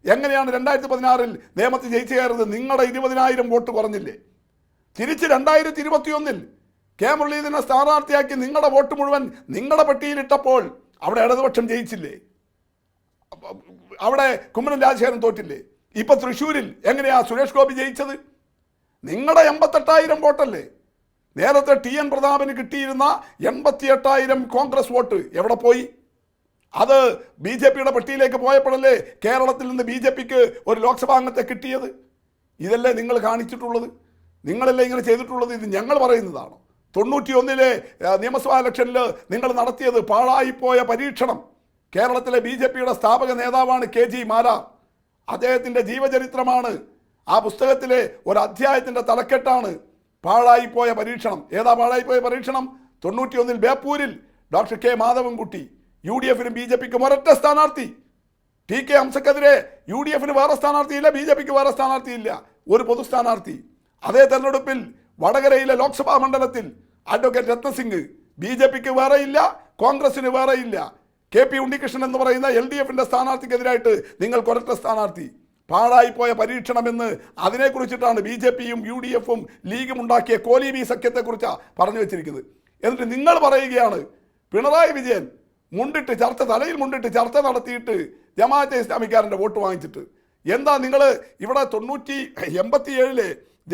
എങ്ങനെയാണ് 2016 നേമത്ത് ജയിച്ചു കയറുന്നത്? നിങ്ങളുടെ 20,000 വോട്ട് കുറഞ്ഞില്ലേ? തിരിച്ച് 2021 കെ മുരളീധരനെ സ്ഥാനാർത്ഥിയാക്കി നിങ്ങളുടെ വോട്ട് മുഴുവൻ നിങ്ങളുടെ പെട്ടിയിലിട്ടപ്പോൾ അവിടെ ഇടതുപക്ഷം ജയിച്ചില്ലേ? അവിടെ കുമ്മനം രാജശേഖരൻ തോറ്റില്ലേ? ഇപ്പൊ തൃശ്ശൂരിൽ എങ്ങനെയാ സുരേഷ് ഗോപി ജയിച്ചത്? നിങ്ങളുടെ 88,000 വോട്ടല്ലേ? നേരത്തെ TN പ്രതാപന് കിട്ടിയിരുന്ന 88,000 കോൺഗ്രസ് വോട്ട് എവിടെ പോയി? അത് BJPയുടെ പെട്ടിയിലേക്ക് പോയപ്പോഴല്ലേ കേരളത്തിൽ നിന്ന് BJPക്ക് ഒരു ലോക്സഭാ അംഗത്തെ കിട്ടിയത്? ഇതല്ലേ നിങ്ങൾ കാണിച്ചിട്ടുള്ളത്? നിങ്ങളല്ലേ ഇങ്ങനെ ചെയ്തിട്ടുള്ളത്? ഇത് ഞങ്ങൾ പറയുന്നതാണോ? 91 നിയമസഭാ ഇലക്ഷനിൽ നിങ്ങൾ നടത്തിയത് പാഴായിപ്പോയ പരീക്ഷണം. കേരളത്തിലെ BJPയുടെ സ്ഥാപക നേതാവാണ് KG മാരാർ. അദ്ദേഹത്തിൻ്റെ ജീവചരിത്രമാണ് ആ പുസ്തകത്തിലെ ഒരു അധ്യായത്തിൻ്റെ തലക്കെട്ടാണ് പാഴായിപ്പോയ പരീക്ഷണം. ഏതാ പാഴായിപ്പോയ പരീക്ഷണം? 91 ബേപ്പൂരിൽ ഡോക്ടർ K മാധവൻകുട്ടി, UDFനും BJPക്കും ഒരൊറ്റ സ്ഥാനാർത്ഥി. TK ഹംസക്കെതിരെ UDFന് വേറെ സ്ഥാനാർത്ഥിയില്ല, BJPക്ക് വേറെ സ്ഥാനാർത്ഥിയില്ല, ഒരു പൊതു സ്ഥാനാർത്ഥി. അതേ തെരഞ്ഞെടുപ്പിൽ വടകരയിലെ ലോക്സഭാ മണ്ഡലത്തിൽ അഡ്വക്കേറ്റ് രത്നസിംഗ്, BJPക്ക് വേറെ ഇല്ല, കോൺഗ്രസിന് വേറെ ഇല്ല. KP ഉണ്ണികൃഷ്ണൻ എന്ന് പറയുന്ന LDFന്റെ സ്ഥാനാർത്ഥിക്കെതിരായിട്ട് നിങ്ങൾക്ക് ഒരൊറ്റ സ്ഥാനാർത്ഥി. പാഴായിപ്പോയ പരീക്ഷണമെന്ന് അതിനെക്കുറിച്ചിട്ടാണ് BJPയും UDFും ലീഗും ഉണ്ടാക്കിയ കോലീബി സഖ്യത്തെക്കുറിച്ചാണ് പറഞ്ഞു വെച്ചിരിക്കുന്നത്. എന്നിട്ട് നിങ്ങൾ പറയുകയാണ് പിണറായി വിജയൻ തലയിൽ മുണ്ടിട്ട് ചർച്ച നടത്തിയിട്ട് ജമാഅത്തെ ഇസ്ലാമിക്കാരൻ്റെ വോട്ട് വാങ്ങിച്ചിട്ട്. എന്താ നിങ്ങൾ ഇവിടെ 87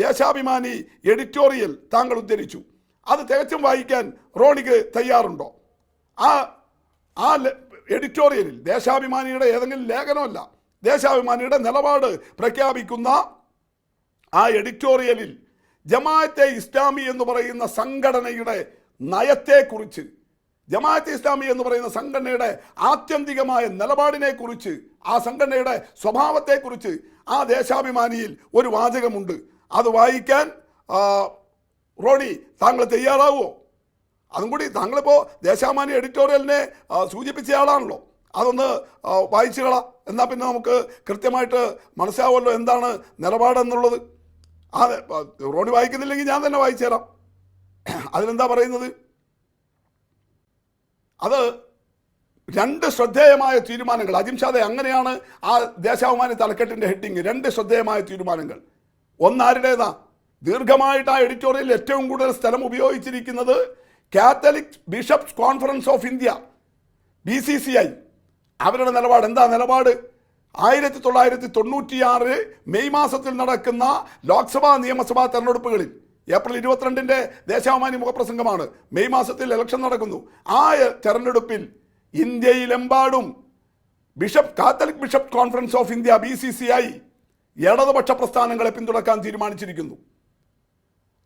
ദേശാഭിമാനി എഡിറ്റോറിയൽ താങ്കൾ ഉദ്ധരിച്ചു. അത് തികച്ചും വായിക്കാൻ റോണിക്ക് തയ്യാറുണ്ടോ? ആ എഡിറ്റോറിയലിൽ ദേശാഭിമാനിയുടെ ഏതെങ്കിലും ലേഖനമല്ല, ദേശാഭിമാനിയുടെ നിലപാട് പ്രഖ്യാപിക്കുന്ന ആ എഡിറ്റോറിയലിൽ ജമാഅത്തെ ഇസ്ലാമി എന്ന് പറയുന്ന സംഘടനയുടെ നയത്തെക്കുറിച്ച്, ജമാഅത്തെ ഇസ്ലാമി എന്ന് പറയുന്ന സംഘടനയുടെ ആത്യന്തികമായ നിലപാടിനെക്കുറിച്ച്, ആ സംഘടനയുടെ സ്വഭാവത്തെക്കുറിച്ച് ആ ദേശാഭിമാനിയിൽ ഒരു വാചകമുണ്ട്. അത് വായിക്കാൻ റോണി താങ്കൾ തയ്യാറാവുമോ? അതും കൂടി താങ്കളിപ്പോൾ ദേശാഭിമാനി എഡിറ്റോറിയലിനെ സൂചിപ്പിച്ചയാളാണല്ലോ, അതൊന്ന് വായിച്ചുകളാം. എന്നാൽ പിന്നെ നമുക്ക് കൃത്യമായിട്ട് മനസ്സിലാവുമല്ലോ എന്താണ് നിലപാടെന്നുള്ളത്. അതെ, റോണി വായിക്കുന്നില്ലെങ്കിൽ ഞാൻ തന്നെ വായിച്ചു തരാം. അതിലെന്താ പറയുന്നത്? അത് 2 ശ്രദ്ധേയമായ തീരുമാനങ്ങൾ. അജിംഷാദെ, അങ്ങനെയാണ് ആ ദേശാഭിമാനി തലക്കെട്ടിൻ്റെ ഹെഡിങ്. 2 ശ്രദ്ധേയമായ തീരുമാനങ്ങൾ. ഒന്നാരുടേതാ? ദീർഘമായിട്ട് ആ എഡിറ്റോറിയലിൽ ഏറ്റവും കൂടുതൽ സ്ഥലം ഉപയോഗിച്ചിരിക്കുന്നത് Catholic bishops conference of India, BCCI. അവരുടെ നിലപാട് എന്താ? നിലപാട് 1996 മെയ് മാസത്തിൽ നടക്കുന്ന ലോക്സഭാ നിയമസഭാ തെരഞ്ഞെടുപ്പുകളിൽ, ഏപ്രിൽ 22 ദേശാഭിമാനി മുഖപ്രസംഗമാണ്, മെയ് മാസത്തിൽ ഇലക്ഷൻ നടക്കുന്നു. ആ തെരഞ്ഞെടുപ്പിൽ ഇന്ത്യയിലെമ്പാടും Catholic bishop conference of India, BCCI, ഇടതുപക്ഷ പ്രസ്ഥാനങ്ങളെ പിന്തുണക്കാൻ തീരുമാനിച്ചിരിക്കുന്നു.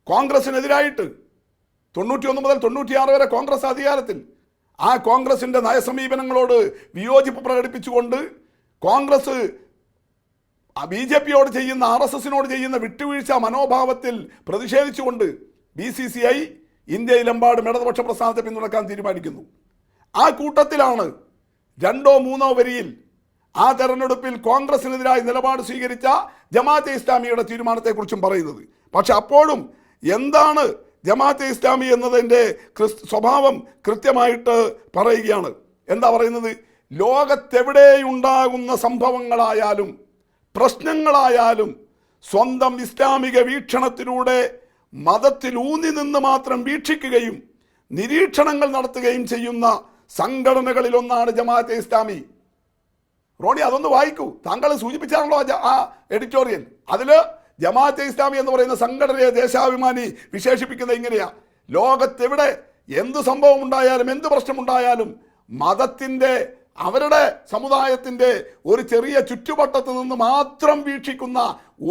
കോൺഗ്രസിനെതിരായിട്ട് 91 മുതൽ 96 വരെ കോൺഗ്രസ് അധികാരത്തിൽ. ആ കോൺഗ്രസിൻ്റെ നയസമീപനങ്ങളോട് വിയോജിപ്പ് പ്രകടിപ്പിച്ചുകൊണ്ട് കോൺഗ്രസ് BJPയോട് ചെയ്യുന്ന, RSSനോട് ചെയ്യുന്ന വിട്ടുവീഴ്ച മനോഭാവത്തിൽ പ്രതിഷേധിച്ചുകൊണ്ട് BCCI ഇന്ത്യയിലെമ്പാടും ഇടതുപക്ഷ പ്രസ്ഥാനത്തെ പിന്തുണക്കാൻ തീരുമാനിക്കുന്നു. ആ കൂട്ടത്തിലാണ് 2ഓ 3ഓ വരിയിൽ ആ തെരഞ്ഞെടുപ്പിൽ കോൺഗ്രസിനെതിരായി നിലപാട് സ്വീകരിച്ച ജമാഅത്തെ ഇസ്ലാമിയുടെ തീരുമാനത്തെക്കുറിച്ചും പറയുന്നത്. പക്ഷെ അപ്പോഴും എന്താണ് ജമാഅത്തെ ഇസ്ലാമി എന്നതിൻ്റെ സ്വഭാവം കൃത്യമായിട്ട് പറയുകയാണ്. എന്താ പറയുന്നത്? ലോകത്തെവിടെയുണ്ടാകുന്ന സംഭവങ്ങളായാലും പ്രശ്നങ്ങളായാലും സ്വന്തം ഇസ്ലാമിക വീക്ഷണത്തിലൂടെ മതത്തിൽ ഊന്നി നിന്ന് മാത്രം വീക്ഷിക്കുകയും നിരീക്ഷണങ്ങൾ നടത്തുകയും ചെയ്യുന്ന സംഘടനകളിലൊന്നാണ് ജമാഅത്തെ ഇസ്ലാമി. റോണി, അതൊന്ന് വായിക്കൂ. താങ്കൾ സൂചിപ്പിച്ചാണല്ലോ ആ എഡിറ്റോറിയൽ. അതിൽ ജമാഅത്തെ ഇസ്ലാമി എന്ന് പറയുന്ന സംഘടനയെ ദേശാഭിമാനി വിശേഷിപ്പിക്കുന്നത് ഇങ്ങനെയാ: ലോകത്തെവിടെ എന്ത് സംഭവം ഉണ്ടായാലും, എന്ത് പ്രശ്നമുണ്ടായാലും മതത്തിൻ്റെ, അവരുടെ സമുദായത്തിൻ്റെ ഒരു ചെറിയ ചുറ്റുവട്ടത്ത് നിന്ന് മാത്രം വീക്ഷിക്കുന്ന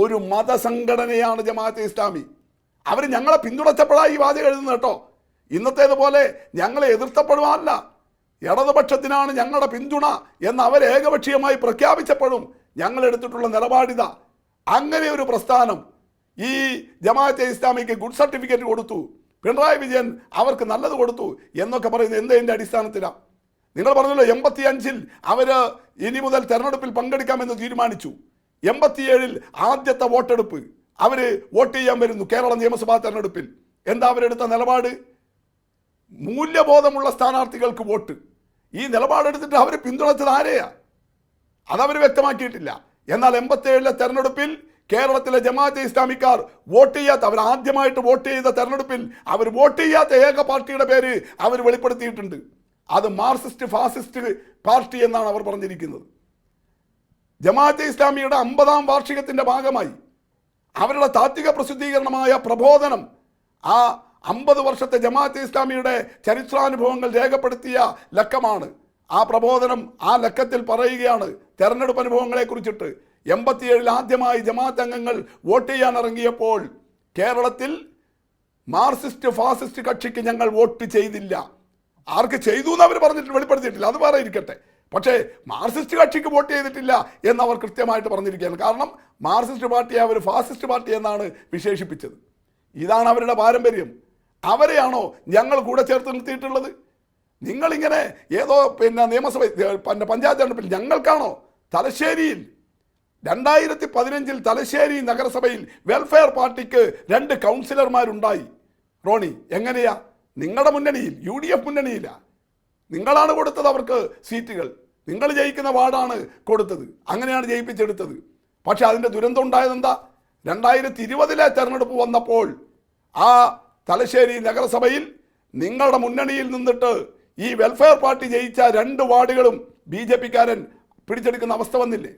ഒരു മതസംഘടനയാണ് ജമാഅത്തെ ഇസ്ലാമി. അവർ ഞങ്ങളെ പിന്തുണച്ചപ്പോഴാണ് ഈ വാചകം എഴുതുന്നത് കേട്ടോ. ഇന്നത്തേതുപോലെ ഞങ്ങളെ എതിർത്തപ്പെടുവാനല്ല, ഇടതുപക്ഷത്തിനാണ് ഞങ്ങളുടെ പിന്തുണ എന്ന് അവർ ഏകപക്ഷീയമായി പ്രഖ്യാപിച്ചപ്പോഴും ഞങ്ങൾ എടുത്തിട്ടുള്ള നിലപാടിത. അങ്ങനെ ഒരു പ്രസ്ഥാനം ഈ ജമാഅത്തെ ഇസ്ലാമിക്ക് ഗുഡ് സർട്ടിഫിക്കറ്റ് കൊടുത്തു, പിണറായി വിജയൻ അവർക്ക് നല്ലത് കൊടുത്തു എന്നൊക്കെ പറയുന്നത് എന്തിൻ്റെ അടിസ്ഥാനത്തിലാണ്? നിങ്ങൾ പറഞ്ഞല്ലോ 85-ൽ അവർ ഇനി മുതൽ തെരഞ്ഞെടുപ്പിൽ പങ്കെടുക്കാമെന്ന് തീരുമാനിച്ചു. 87-ൽ ആദ്യത്തെ വോട്ടെടുപ്പ് അവർ വോട്ട് ചെയ്യാൻ വരുന്നു കേരള നിയമസഭാ തെരഞ്ഞെടുപ്പിൽ. എന്താ അവരെടുത്ത നിലപാട്? മൂല്യബോധമുള്ള സ്ഥാനാർത്ഥികൾക്ക് വോട്ട്. ഈ നിലപാടെടുത്തിട്ട് അവർ പിന്തുണച്ചത് ആരെയാ? അതവർ വ്യക്തമാക്കിയിട്ടില്ല. എന്നാൽ 87-ലെ തെരഞ്ഞെടുപ്പിൽ കേരളത്തിലെ ജമാഅത്തെ ഇസ്ലാമിക്കാർ വോട്ട് ചെയ്യാത്ത, അവർ ആദ്യമായിട്ട് വോട്ട് ചെയ്ത തെരഞ്ഞെടുപ്പിൽ അവർ വോട്ട് ചെയ്യാത്ത ഏക പാർട്ടിയുടെ പേര് അവർ വെളിപ്പെടുത്തിയിട്ടുണ്ട്. അത് മാർക്സിസ്റ്റ് ഫാസിസ്റ്റ് പാർട്ടി എന്നാണ് അവർ പറഞ്ഞിരിക്കുന്നത്. ജമാഅത്തെ ഇസ്ലാമിയുടെ 50-ാം വാർഷികത്തിൻ്റെ ഭാഗമായി അവരുടെ താത്വിക പ്രസിദ്ധീകരണമായ പ്രബോധനം, ആ 50 വർഷത്തെ ജമാഅത്തെ ഇസ്ലാമിയുടെ ചരിത്രാനുഭവങ്ങൾ രേഖപ്പെടുത്തിയ ലക്കമാണ്. ആ പ്രബോധനം ആ ലക്കത്തിൽ പറയുകയാണ് തെരഞ്ഞെടുപ്പ് അനുഭവങ്ങളെ കുറിച്ചിട്ട്. 87-ൽ ആദ്യമായി ജമാഅത്ത് അംഗങ്ങൾ വോട്ട് ചെയ്യാൻ ഇറങ്ങിയപ്പോൾ കേരളത്തിൽ മാർക്സിസ്റ്റ് ഫാസിസ്റ്റ് കക്ഷിക്ക് ഞങ്ങൾ വോട്ട് ചെയ്തില്ല. ആർക്ക് ചെയ്തു എന്ന് അവർ പറഞ്ഞിട്ട് വെളിപ്പെടുത്തിയിട്ടില്ല, അത് വേറെ ഇരിക്കട്ടെ. പക്ഷേ മാർക്സിസ്റ്റ് കക്ഷിക്ക് വോട്ട് ചെയ്തിട്ടില്ല എന്നവർ കൃത്യമായിട്ട് പറഞ്ഞിരിക്കുകയാണ്. കാരണം മാർക്സിസ്റ്റ് പാർട്ടിയെ അവർ ഫാസിസ്റ്റ് പാർട്ടി എന്നാണ് വിശേഷിപ്പിച്ചത്. ഇതാണ് അവരുടെ പാരമ്പര്യം. അവരെയാണോ ഞങ്ങൾ കൂടെ ചേർത്ത് നിർത്തിയിട്ടുള്ളത്? നിങ്ങളിങ്ങനെ ഏതോ നിയമസഭ പഞ്ചായത്ത് തെരഞ്ഞെടുപ്പിൽ ഞങ്ങൾക്കാണോ? തലശ്ശേരിയിൽ 2015-ൽ തലശ്ശേരി നഗരസഭയിൽ വെൽഫെയർ പാർട്ടിക്ക് 2 കൗൺസിലർമാരുണ്ടായി. റോണി, എങ്ങനെയാ? നിങ്ങളുടെ മുന്നണിയിൽ, UDF മുന്നണിയില്ല. നിങ്ങളാണ് കൊടുത്തത് അവർക്ക് സീറ്റുകൾ. നിങ്ങൾ ജയിക്കുന്ന വാർഡാണ് കൊടുത്തത്. അങ്ങനെയാണ് ജയിപ്പിച്ചെടുത്തത്. പക്ഷെ അതിൻ്റെ ദുരന്തം ഉണ്ടായതെന്താ? 2020-ലെ തെരഞ്ഞെടുപ്പ് വന്നപ്പോൾ ആ തലശ്ശേരി നഗരസഭയിൽ നിങ്ങളുടെ മുന്നണിയിൽ നിന്നിട്ട് ഈ വെൽഫെയർ പാർട്ടി ജയിച്ച 2 വാർഡുകളും BJPക്കാരൻ പിടിച്ചെടുക്കുന്ന അവസ്ഥ വന്നില്ലേ?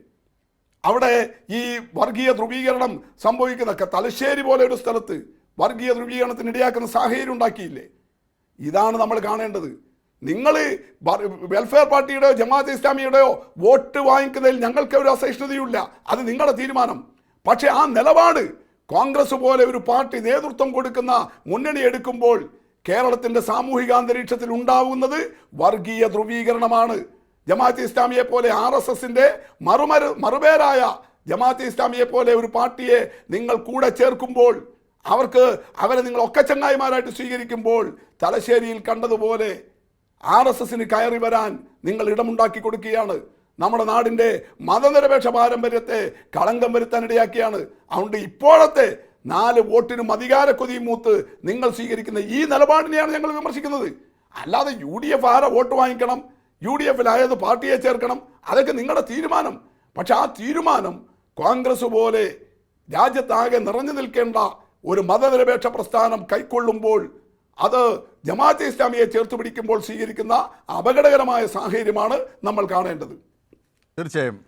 അവിടെ ഈ വർഗീയ ധ്രുവീകരണം സംഭവിക്കുന്ന തലശ്ശേരി പോലെ ഒരു സ്ഥലത്ത് വർഗീയ ധ്രുവീകരണത്തിന് ഇടയാക്കുന്ന സാഹചര്യം ഉണ്ടാക്കിയില്ലേ? ഇതാണ് നമ്മൾ കാണേണ്ടത്. നിങ്ങൾ വെൽഫെയർ പാർട്ടിയുടെയോ ജമാഅത്തെ ഇസ്ലാമിയുടെയോ വോട്ട് വാങ്ങിക്കുന്നതിൽ ഞങ്ങൾക്ക് ഒരു അസഹിഷ്ണുതയില്ല, അത് നിങ്ങളുടെ തീരുമാനം. പക്ഷേ ആ നിലപാട് കോൺഗ്രസ് പോലെ ഒരു പാർട്ടി നേതൃത്വം കൊടുക്കുന്ന മുന്നണി എടുക്കുമ്പോൾ കേരളത്തിൻ്റെ സാമൂഹിക അന്തരീക്ഷത്തിൽ ഉണ്ടാവുന്നത് വർഗീയ ധ്രുവീകരണമാണ്. ജമാഅത്തെ ഇസ്ലാമിയെ പോലെ RSSൻ്റെ മറുപേരായ ജമാഅത്തെ ഇസ്ലാമിയെ പോലെ ഒരു പാർട്ടിയെ നിങ്ങൾ കൂടെ ചേർക്കുമ്പോൾ, അവരെ നിങ്ങൾ ഒക്കച്ചങ്ങായിമാരായിട്ട് സ്വീകരിക്കുമ്പോൾ തലശ്ശേരിയിൽ കണ്ടതുപോലെ RSSന് കയറി വരാൻ നിങ്ങൾ ഇടമുണ്ടാക്കി കൊടുക്കുകയാണ്. നമ്മുടെ നാടിൻ്റെ മതനിരപേക്ഷ പാരമ്പര്യത്തെ കളങ്കം വരുത്താനിടയാക്കിയാണ്. അതുകൊണ്ട് ഇപ്പോഴത്തെ 4 വോട്ടിനും അധികാരക്കൊതിയും മൂത്ത് നിങ്ങൾ സ്വീകരിക്കുന്ന ഈ നിലപാടിനെയാണ് ഞങ്ങൾ വിമർശിക്കുന്നത്. അല്ലാതെ UDF ആരെ വോട്ട് വാങ്ങിക്കണം, UDFൽ ആയത് പാർട്ടിയെ ചേർക്കണം, അതൊക്കെ നിങ്ങളുടെ തീരുമാനം. പക്ഷെ ആ തീരുമാനം കോൺഗ്രസ് പോലെ രാജ്യത്താകെ നിറഞ്ഞു നിൽക്കേണ്ട ഒരു മതനിരപേക്ഷ പ്രസ്ഥാനം കൈക്കൊള്ളുമ്പോൾ അത് ജമാഅത്തെ ഇസ്ലാമിയെ ചേർത്ത് പിടിക്കുമ്പോൾ സ്വീകരിക്കുന്ന അപകടകരമായ സാഹചര്യമാണ് നമ്മൾ കാണേണ്ടത്. തീർച്ചയായും.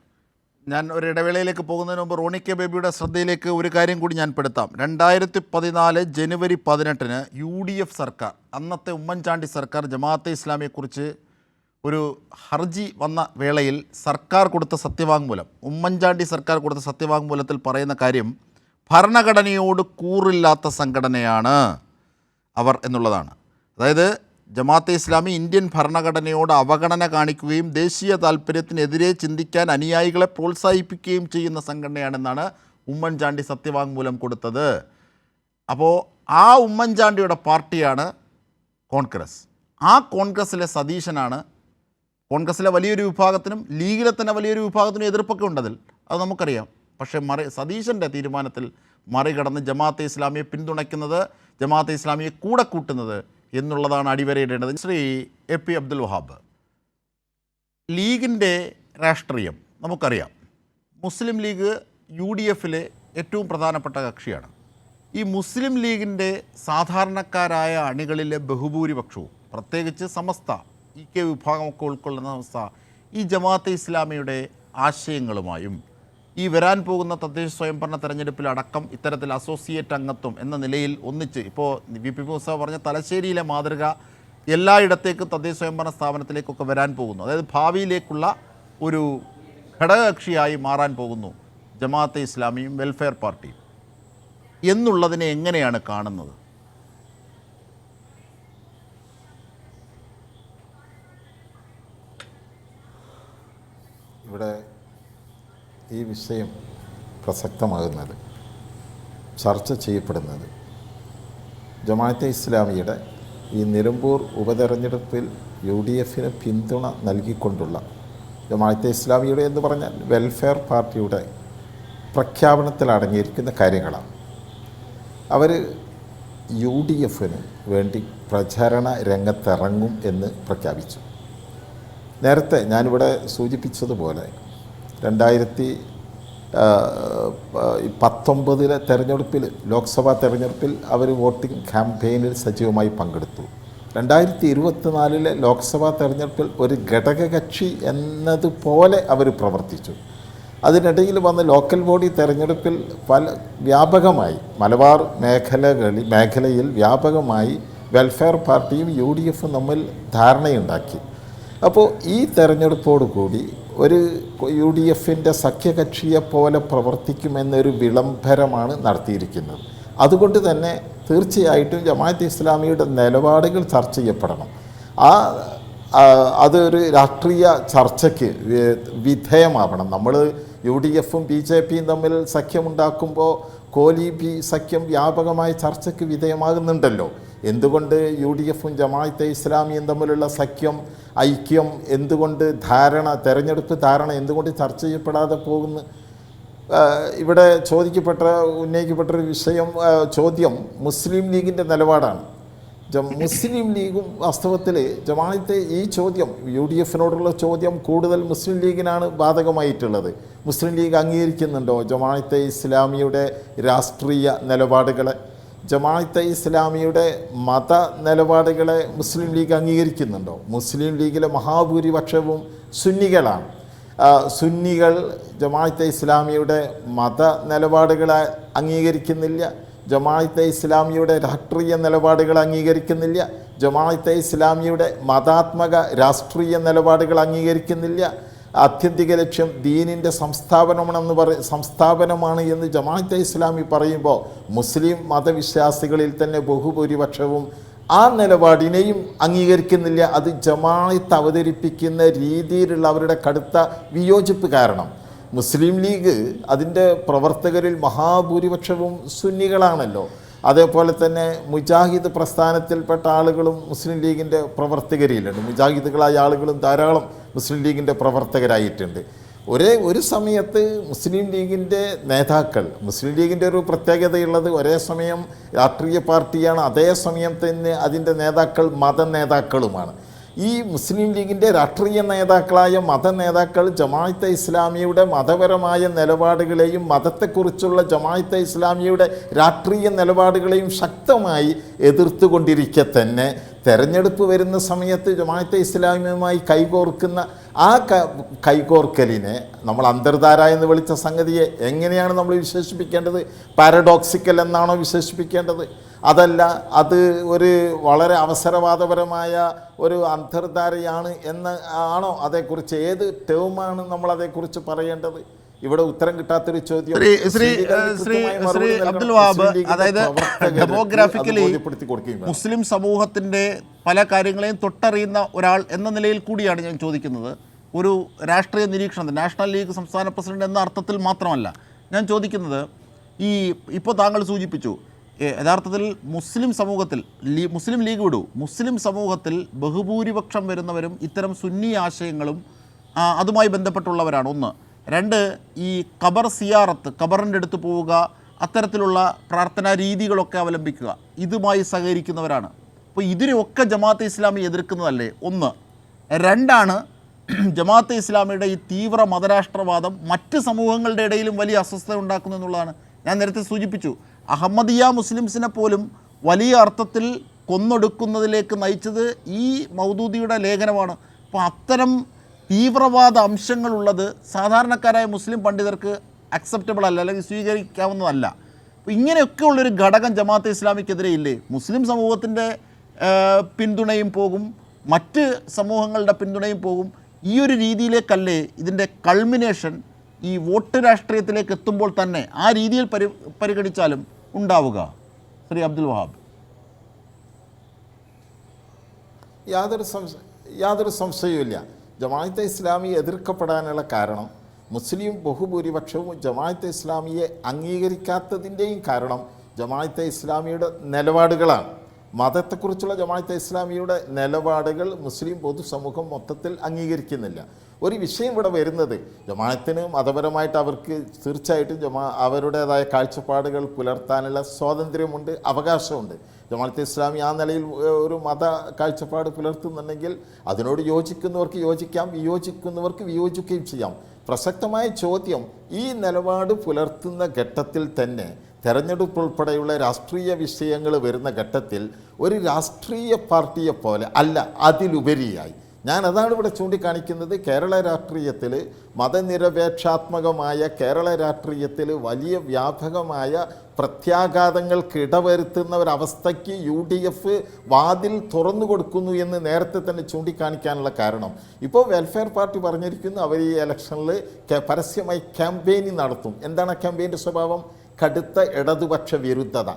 ഞാൻ ഒരു ഇടവേളയിലേക്ക് പോകുന്നതിന് മുമ്പ് റോണി കെ ബേബിയുടെ ശ്രദ്ധയിലേക്ക് ഒരു കാര്യം കൂടി ഞാൻ പെടുത്താം. 2014 ജനുവരി 18 UDF സർക്കാർ, അന്നത്തെ ഉമ്മൻചാണ്ടി സർക്കാർ ജമാഅത്തെ ഇസ്ലാമിയെക്കുറിച്ച് ഒരു ഹർജി വന്ന വേളയിൽ സർക്കാർ കൊടുത്ത സത്യവാങ്മൂലം, ഉമ്മൻചാണ്ടി സർക്കാർ കൊടുത്ത സത്യവാങ്മൂലത്തിൽ പറയുന്ന കാര്യം ഭരണഘടനയോട് കൂറില്ലാത്ത സംഘടനയാണ് അവർ എന്നുള്ളതാണ്. അതായത് ജമാഅത്തെ ഇസ്ലാമി ഇന്ത്യൻ ഭരണഘടനയോട് അവഗണന കാണിക്കുകയും ദേശീയ താല്പര്യത്തിനെതിരെ ചിന്തിക്കാൻ അനുയായികളെ പ്രോത്സാഹിപ്പിക്കുകയും ചെയ്യുന്ന സംഘടനയാണെന്നാണ് ഉമ്മൻചാണ്ടി സത്യവാങ്മൂലം കൊടുത്തത്. അപ്പോൾ ആ ഉമ്മൻചാണ്ടിയുടെ പാർട്ടിയാണ് കോൺഗ്രസ്. ആ കോൺഗ്രസ്സിലെ സതീശനാണ്, കോൺഗ്രസ്സിലെ വലിയൊരു വിഭാഗത്തിനും ലീഗിലെ തന്നെ വലിയൊരു വിഭാഗത്തിനും എതിർപ്പൊക്കെ ഉണ്ടതിൽ, അത് നമുക്കറിയാം. പക്ഷേ സതീശൻ്റെ തീരുമാനത്തിൽ മറികടന്ന് ജമാഅത്തെ ഇസ്ലാമിയെ പിന്തുണയ്ക്കുന്നത്, ജമാഅത്തെ ഇസ്ലാമിയെ കൂടെ കൂട്ടുന്നത് എന്നുള്ളതാണ് അടിവരയിടേണ്ടത്. ശ്രീ AP അബ്ദുൽ വഹാബ്, ലീഗിൻ്റെ രാഷ്ട്രീയം നമുക്കറിയാം. മുസ്ലിം ലീഗ് UDFലെ ഏറ്റവും പ്രധാനപ്പെട്ട കക്ഷിയാണ്. ഈ മുസ്ലിം ലീഗിൻ്റെ സാധാരണക്കാരായ അണികളിലെ ബഹുഭൂരിപക്ഷവും, പ്രത്യേകിച്ച് സമസ്ത EK വിഭാഗമൊക്കെ ഉൾക്കൊള്ളുന്ന സമസ്ത, ഈ ജമാഅത്തെ ഇസ്ലാമിയുടെ ആശയങ്ങളുമായും ഈ വരാൻ പോകുന്ന തദ്ദേശ സ്വയംഭരണ തെരഞ്ഞെടുപ്പിലടക്കം ഇത്തരത്തിൽ അസോസിയേറ്റ് അംഗത്വം എന്ന നിലയിൽ ഒന്നിച്ച്, ഇപ്പോൾ VP മൂസ പറഞ്ഞ തലശ്ശേരിയിലെ മാതൃക എല്ലായിടത്തേക്കും തദ്ദേശ സ്വയംഭരണ സ്ഥാപനത്തിലേക്കൊക്കെ വരാൻ പോകുന്നു. അതായത് ഭാവിയിലേക്കുള്ള ഒരു ഘടകകക്ഷിയായി മാറാൻ പോകുന്നു ജമാഅത്തെ ഇസ്ലാമിയും വെൽഫെയർ പാർട്ടിയും എന്നുള്ളതിനെ എങ്ങനെയാണ് കാണുന്നത്? ഇവിടെ ഈ വിഷയം പ്രസക്തമാകുന്നത്, ചർച്ച ചെയ്യപ്പെടുന്നത് ജമാഅത്തെ ഇസ്ലാമിയുടെ ഈ നിലമ്പൂർ ഉപതെരഞ്ഞെടുപ്പിൽ UDFന് പിന്തുണ നൽകിക്കൊണ്ടുള്ള ജമാഅത്തെ ഇസ്ലാമിയുടെ എന്ന് പറഞ്ഞാൽ വെൽഫെയർ പാർട്ടിയുടെ പ്രഖ്യാപനത്തിൽ അടങ്ങിയിരിക്കുന്ന കാര്യങ്ങളാണ്. അവർ UDFന് വേണ്ടി പ്രചാരണ രംഗത്തിറങ്ങും എന്ന് പ്രഖ്യാപിച്ചു. നേരത്തെ ഞാനിവിടെ സൂചിപ്പിച്ചതുപോലെ 2019 തെരഞ്ഞെടുപ്പിൽ, ലോക്സഭാ തെരഞ്ഞെടുപ്പിൽ അവർ വോട്ടിംഗ് ക്യാമ്പയിനിൽ സജീവമായി പങ്കെടുത്തു. 2024 ലോക്സഭാ തെരഞ്ഞെടുപ്പിൽ ഒരു ഘടകകക്ഷി എന്നതുപോലെ അവർ പ്രവർത്തിച്ചു. അതിനിടയിൽ വന്ന ലോക്കൽ ബോഡി തെരഞ്ഞെടുപ്പിൽ വ്യാപകമായി മലബാർ മേഖലയിൽ വ്യാപകമായി വെൽഫെയർ പാർട്ടിയും UDFും തമ്മിൽ ധാരണയുണ്ടാക്കി. അപ്പോൾ ഈ തെരഞ്ഞെടുപ്പോടുകൂടി ഒരു UDFൻ്റെ സഖ്യകക്ഷിയെപ്പോലെ പ്രവർത്തിക്കുമെന്നൊരു വിളംബരമാണ് നടത്തിയിരിക്കുന്നത്. അതുകൊണ്ട് തന്നെ തീർച്ചയായിട്ടും ജമാഅത്തെ ഇസ്ലാമിയുടെ നിലപാടുകൾ ചർച്ച ചെയ്യപ്പെടണം. അതൊരു രാഷ്ട്രീയ ചർച്ചയ്ക്ക് വിധേയമാവണം. നമ്മൾ UDFും BJPയും തമ്മിൽ സഖ്യമുണ്ടാക്കുമ്പോൾ കോലീബി സഖ്യം വ്യാപകമായ ചർച്ചയ്ക്ക് വിധേയമാകുന്നുണ്ടല്ലോ. എന്തുകൊണ്ട് UDFും ജമാഅത്തെ ഇസ്ലാമിയും തമ്മിലുള്ള സഖ്യം, ഐക്യം എന്തുകൊണ്ട് തെരഞ്ഞെടുപ്പ് ധാരണ എന്തുകൊണ്ട് ചർച്ച ചെയ്യപ്പെടാതെ പോകുന്നു? ഇവിടെ ഉന്നയിക്കപ്പെട്ടൊരു ചോദ്യം മുസ്ലിം ലീഗിൻ്റെ നിലപാടാണ്. മുസ്ലിം ലീഗും വാസ്തവത്തിൽ ജമാഅത്തെ ഈ ചോദ്യം, UDFനോടുള്ള ചോദ്യം കൂടുതൽ മുസ്ലിം ലീഗിനാണ് ബാധകമായിട്ടുള്ളത്. മുസ്ലിം ലീഗ് അംഗീകരിക്കുന്നുണ്ടോ ജമാഅത്തെ ഇസ്ലാമിയുടെ രാഷ്ട്രീയ നിലപാടുകളെ? ജമാഅത്തെ ഇസ്ലാമിയുടെ മത നിലപാടുകളെ മുസ്ലിം ലീഗ് അംഗീകരിക്കുന്നുണ്ടോ? മുസ്ലിം ലീഗിലെ മഹാഭൂരിപക്ഷവും സുന്നികളാണ്. സുന്നികൾ ജമാഅത്തെ ഇസ്ലാമിയുടെ മത നിലപാടുകളെ അംഗീകരിക്കുന്നില്ല, ജമാഅത്തെ ഇസ്ലാമിയുടെ രാഷ്ട്രീയ നിലപാടുകൾ അംഗീകരിക്കുന്നില്ല, ജമാഅത്തെ ഇസ്ലാമിയുടെ മതാത്മക രാഷ്ട്രീയ നിലപാടുകൾ അംഗീകരിക്കുന്നില്ല. ആത്യന്തിക ലക്ഷ്യം ദീനിൻ്റെ സംസ്ഥാപനമാണ് എന്ന് ജമാഅത്തെ ഇസ്ലാമി പറയുമ്പോൾ മുസ്ലിം മതവിശ്വാസികളിൽ തന്നെ ബഹുഭൂരിപക്ഷവും ആ നിലപാടിനെയും അംഗീകരിക്കുന്നില്ല. അത് ജമാഅത്ത് അവതരിപ്പിക്കുന്ന രീതിയിലുള്ള അവരുടെ കടുത്ത വിയോജിപ്പ് കാരണം. മുസ്ലിം ലീഗ് അതിൻ്റെ പ്രവർത്തകരിൽ മഹാഭൂരിപക്ഷവും സുന്നികളാണല്ലോ. അതേപോലെ തന്നെ മുജാഹിദ് പ്രസ്ഥാനത്തിൽപ്പെട്ട ആളുകളും മുസ്ലിം ലീഗിൻ്റെ പ്രവർത്തകരിലുണ്ട്. മുജാഹിദുകളായ ആളുകളും ധാരാളം മുസ്ലിം ലീഗിൻ്റെ പ്രവർത്തകരായിട്ടുണ്ട്. ഒരു സമയത്ത് മുസ്ലിം ലീഗിൻ്റെ നേതാക്കൾ, മുസ്ലിം ലീഗിൻ്റെ ഒരു പ്രത്യേകതയുള്ളത് ഒരേ സമയം രാഷ്ട്രീയ പാർട്ടിയാണ്, അതേസമയം തന്നെ അതിൻ്റെ നേതാക്കൾ മത നേതാക്കളുമാണ്. ഈ മുസ്ലിം ലീഗിൻ്റെ രാഷ്ട്രീയ നേതാക്കളായ മത നേതാക്കൾ ജമാഅത്തെ ഇസ്ലാമിയുടെ മതപരമായ നിലപാടുകളെയും മതത്തെക്കുറിച്ചുള്ള ജമാഅത്തെ ഇസ്ലാമിയുടെ രാഷ്ട്രീയ നിലപാടുകളെയും ശക്തമായി എതിർത്തുകൊണ്ടിരിക്കെ തന്നെ തെരഞ്ഞെടുപ്പ് വരുന്ന സമയത്ത് ജമാഅത്തെ ഇസ്ലാമിയുമായി കൈകോർക്കുന്ന ആ കൈകോർക്കലിനെ നമ്മൾ അന്തർധാര എന്ന് വിളിച്ച സംഗതിയെ എങ്ങനെയാണ് നമ്മൾ വിശേഷിപ്പിക്കേണ്ടത്? പാരഡോക്സിക്കൽ എന്നാണോ വിശേഷിപ്പിക്കേണ്ടത്? അതല്ല, അത് ഒരു വളരെ അവസരവാദപരമായ ഒരു അന്തർധാരയാണ് എന്ന് ആണോ? അതേക്കുറിച്ച് ഏത് ടേമാണ് നമ്മൾ അതേക്കുറിച്ച് പറയേണ്ടത്? ഇവിടെ ഉത്തരം കിട്ടാത്തൊരു ചോദ്യം. ശ്രീ അബ്ദുൽ വഹാബ്, അതായത് ഡെമോഗ്രാഫിക്കലി മുസ്ലിം സമൂഹത്തിൻ്റെ പല കാര്യങ്ങളെയും തൊട്ടറിയുന്ന ഒരാൾ എന്ന നിലയിൽ കൂടിയാണ് ഞാൻ ചോദിക്കുന്നത്. ഒരു രാഷ്ട്രീയ നിരീക്ഷണത്തിൽ നാഷണൽ ലീഗ് സംസ്ഥാന പ്രസിഡന്റ് എന്ന അർത്ഥത്തിൽ മാത്രമല്ല ഞാൻ ചോദിക്കുന്നത്. ഇപ്പോൾ താങ്കൾ സൂചിപ്പിച്ചു, യഥാർത്ഥത്തിൽ മുസ്ലിം സമൂഹത്തിൽ മുസ്ലിം ലീഗ് വിടൂ, മുസ്ലിം സമൂഹത്തിൽ ബഹുഭൂരിപക്ഷം വരുന്നവരും ഇത്തരം സുന്നി ആശയങ്ങളും അതുമായി ബന്ധപ്പെട്ടുള്ളവരാണ്. ഒന്ന്. രണ്ട്, ഈ ഖബർ സിയാറത്ത്, ഖബറിൻ്റെ അടുത്ത് പോവുക, അത്തരത്തിലുള്ള പ്രാർത്ഥനാ രീതികളൊക്കെ അവലംബിക്കുക, ഇതുമായി സഹകരിക്കുന്നവരാണ്. അപ്പോൾ ഇതിനെയൊക്കെ ജമാഅത്തെ ഇസ്ലാമി എതിർക്കുന്നതല്ലേ? ഒന്ന്. രണ്ടാണ്, ജമാഅത്തെ ഇസ്ലാമിയുടെ ഈ തീവ്ര മതരാഷ്ട്രവാദം മറ്റ് സമൂഹങ്ങളുടെ ഇടയിലും വലിയ അസ്വസ്ഥത ഉണ്ടാക്കുന്നു എന്നുള്ളതാണ്. ഞാൻ നേരത്തെ സൂചിപ്പിച്ചു, അഹമ്മദിയ മുസ്ലിംസിനെ പോലും വലിയ അർത്ഥത്തിൽ കൊന്നൊടുക്കുന്നതിലേക്ക് നയിച്ചത് ഈ മൗദൂദിയുടെ ലേഖനമാണ്. അപ്പോൾ അത്തരം തീവ്രവാദ അംശങ്ങളുള്ളത് സാധാരണക്കാരായ മുസ്ലിം പണ്ഡിതർക്ക് അക്സെപ്റ്റബിൾ അല്ല, അല്ലെങ്കിൽ സ്വീകരിക്കാവുന്നതല്ല. അപ്പോൾ ഇങ്ങനെയൊക്കെ ഉള്ളൊരു ഘടകം ജമാഅത്തെ ഇസ്ലാമിക്കെതിരെ ഇല്ലേ? മുസ്ലിം സമൂഹത്തിൻ്റെ പിന്തുണയും പോകും, മറ്റ് സമൂഹങ്ങളുടെ പിന്തുണയും പോകും. ഈ ഒരു രീതിയിലേക്കല്ലേ ഇതിൻ്റെ കൾമിനേഷൻ ഈ വോട്ട് രാഷ്ട്രീയത്തിലേക്ക് എത്തുമ്പോൾ തന്നെ ആ രീതിയിൽ പരിഗണിച്ചാലും ഉണ്ടാവുക? ശ്രീ അബ്ദുൽ വഹാബ്. യാതൊരു സംശയവുമില്ല. ജമാഅത്തെ ഇസ്ലാമി എതിർക്കപ്പെടാനുള്ള കാരണം മുസ്ലിം ബഹുഭൂരിപക്ഷവും ജമാഅത്തെ ഇസ്ലാമിയെ അംഗീകരിക്കാത്തതിൻ്റെയും കാരണം ജമാഅത്തെ ഇസ്ലാമിയുടെ നിലപാടുകളാണ്. മതത്തെക്കുറിച്ചുള്ള ജമാഅത്തെ ഇസ്ലാമിയുടെ നിലപാടുകൾ മുസ്ലിം പൊതുസമൂഹം മൊത്തത്തിൽ അംഗീകരിക്കുന്നില്ല. ഒരു വിഷയം ഇവിടെ വരുന്നത്, ജമാഅത്തിന് മതപരമായിട്ട് അവർക്ക് തീർച്ചയായിട്ടും അവരുടേതായ കാഴ്ചപ്പാടുകൾ പുലർത്താനുള്ള സ്വാതന്ത്ര്യമുണ്ട്, അവകാശമുണ്ട്. ജമാഅത്തെ ഇസ്ലാമി ആ നിലയിൽ ഒരു മത കാഴ്ചപ്പാട് പുലർത്തുന്നുണ്ടെങ്കിൽ അതിനോട് യോജിക്കുന്നവർക്ക് യോജിക്കാം, വിയോജിക്കുന്നവർക്ക് വിയോജിക്കുകയും ചെയ്യാം. പ്രസക്തമായ ചോദ്യം, ഈ നിലപാട് പുലർത്തുന്ന ഘട്ടത്തിൽ തന്നെ തെരഞ്ഞെടുപ്പ് ഉൾപ്പെടെയുള്ള രാഷ്ട്രീയ വിഷയങ്ങൾ വരുന്ന ഘട്ടത്തിൽ ഒരു രാഷ്ട്രീയ പാർട്ടിയെ പോലെ അല്ല, അതിലുപരിയായി ഞാൻ അതാണ് ഇവിടെ ചൂണ്ടിക്കാണിക്കുന്നത്. കേരള രാഷ്ട്രീയത്തിൽ മതനിരപേക്ഷാത്മകമായ കേരള രാഷ്ട്രീയത്തിൽ വലിയ വ്യാപകമായ പ്രത്യാഘാതങ്ങൾക്ക് ഇടവരുത്തുന്ന ഒരവസ്ഥയ്ക്ക് UDF വാതിൽ തുറന്നു കൊടുക്കുന്നു എന്ന് നേരത്തെ തന്നെ ചൂണ്ടിക്കാണിക്കാനുള്ള കാരണം, ഇപ്പോൾ വെൽഫെയർ പാർട്ടി പറഞ്ഞിരിക്കുന്നു അവർ ഈ ഇലക്ഷനിൽ പരസ്യമായി ക്യാമ്പയിനിങ് നടത്തും. എന്താണ് ആ ക്യാമ്പയിൻ്റെ സ്വഭാവം? കടുത്ത ഇടതുപക്ഷ വിരുദ്ധത.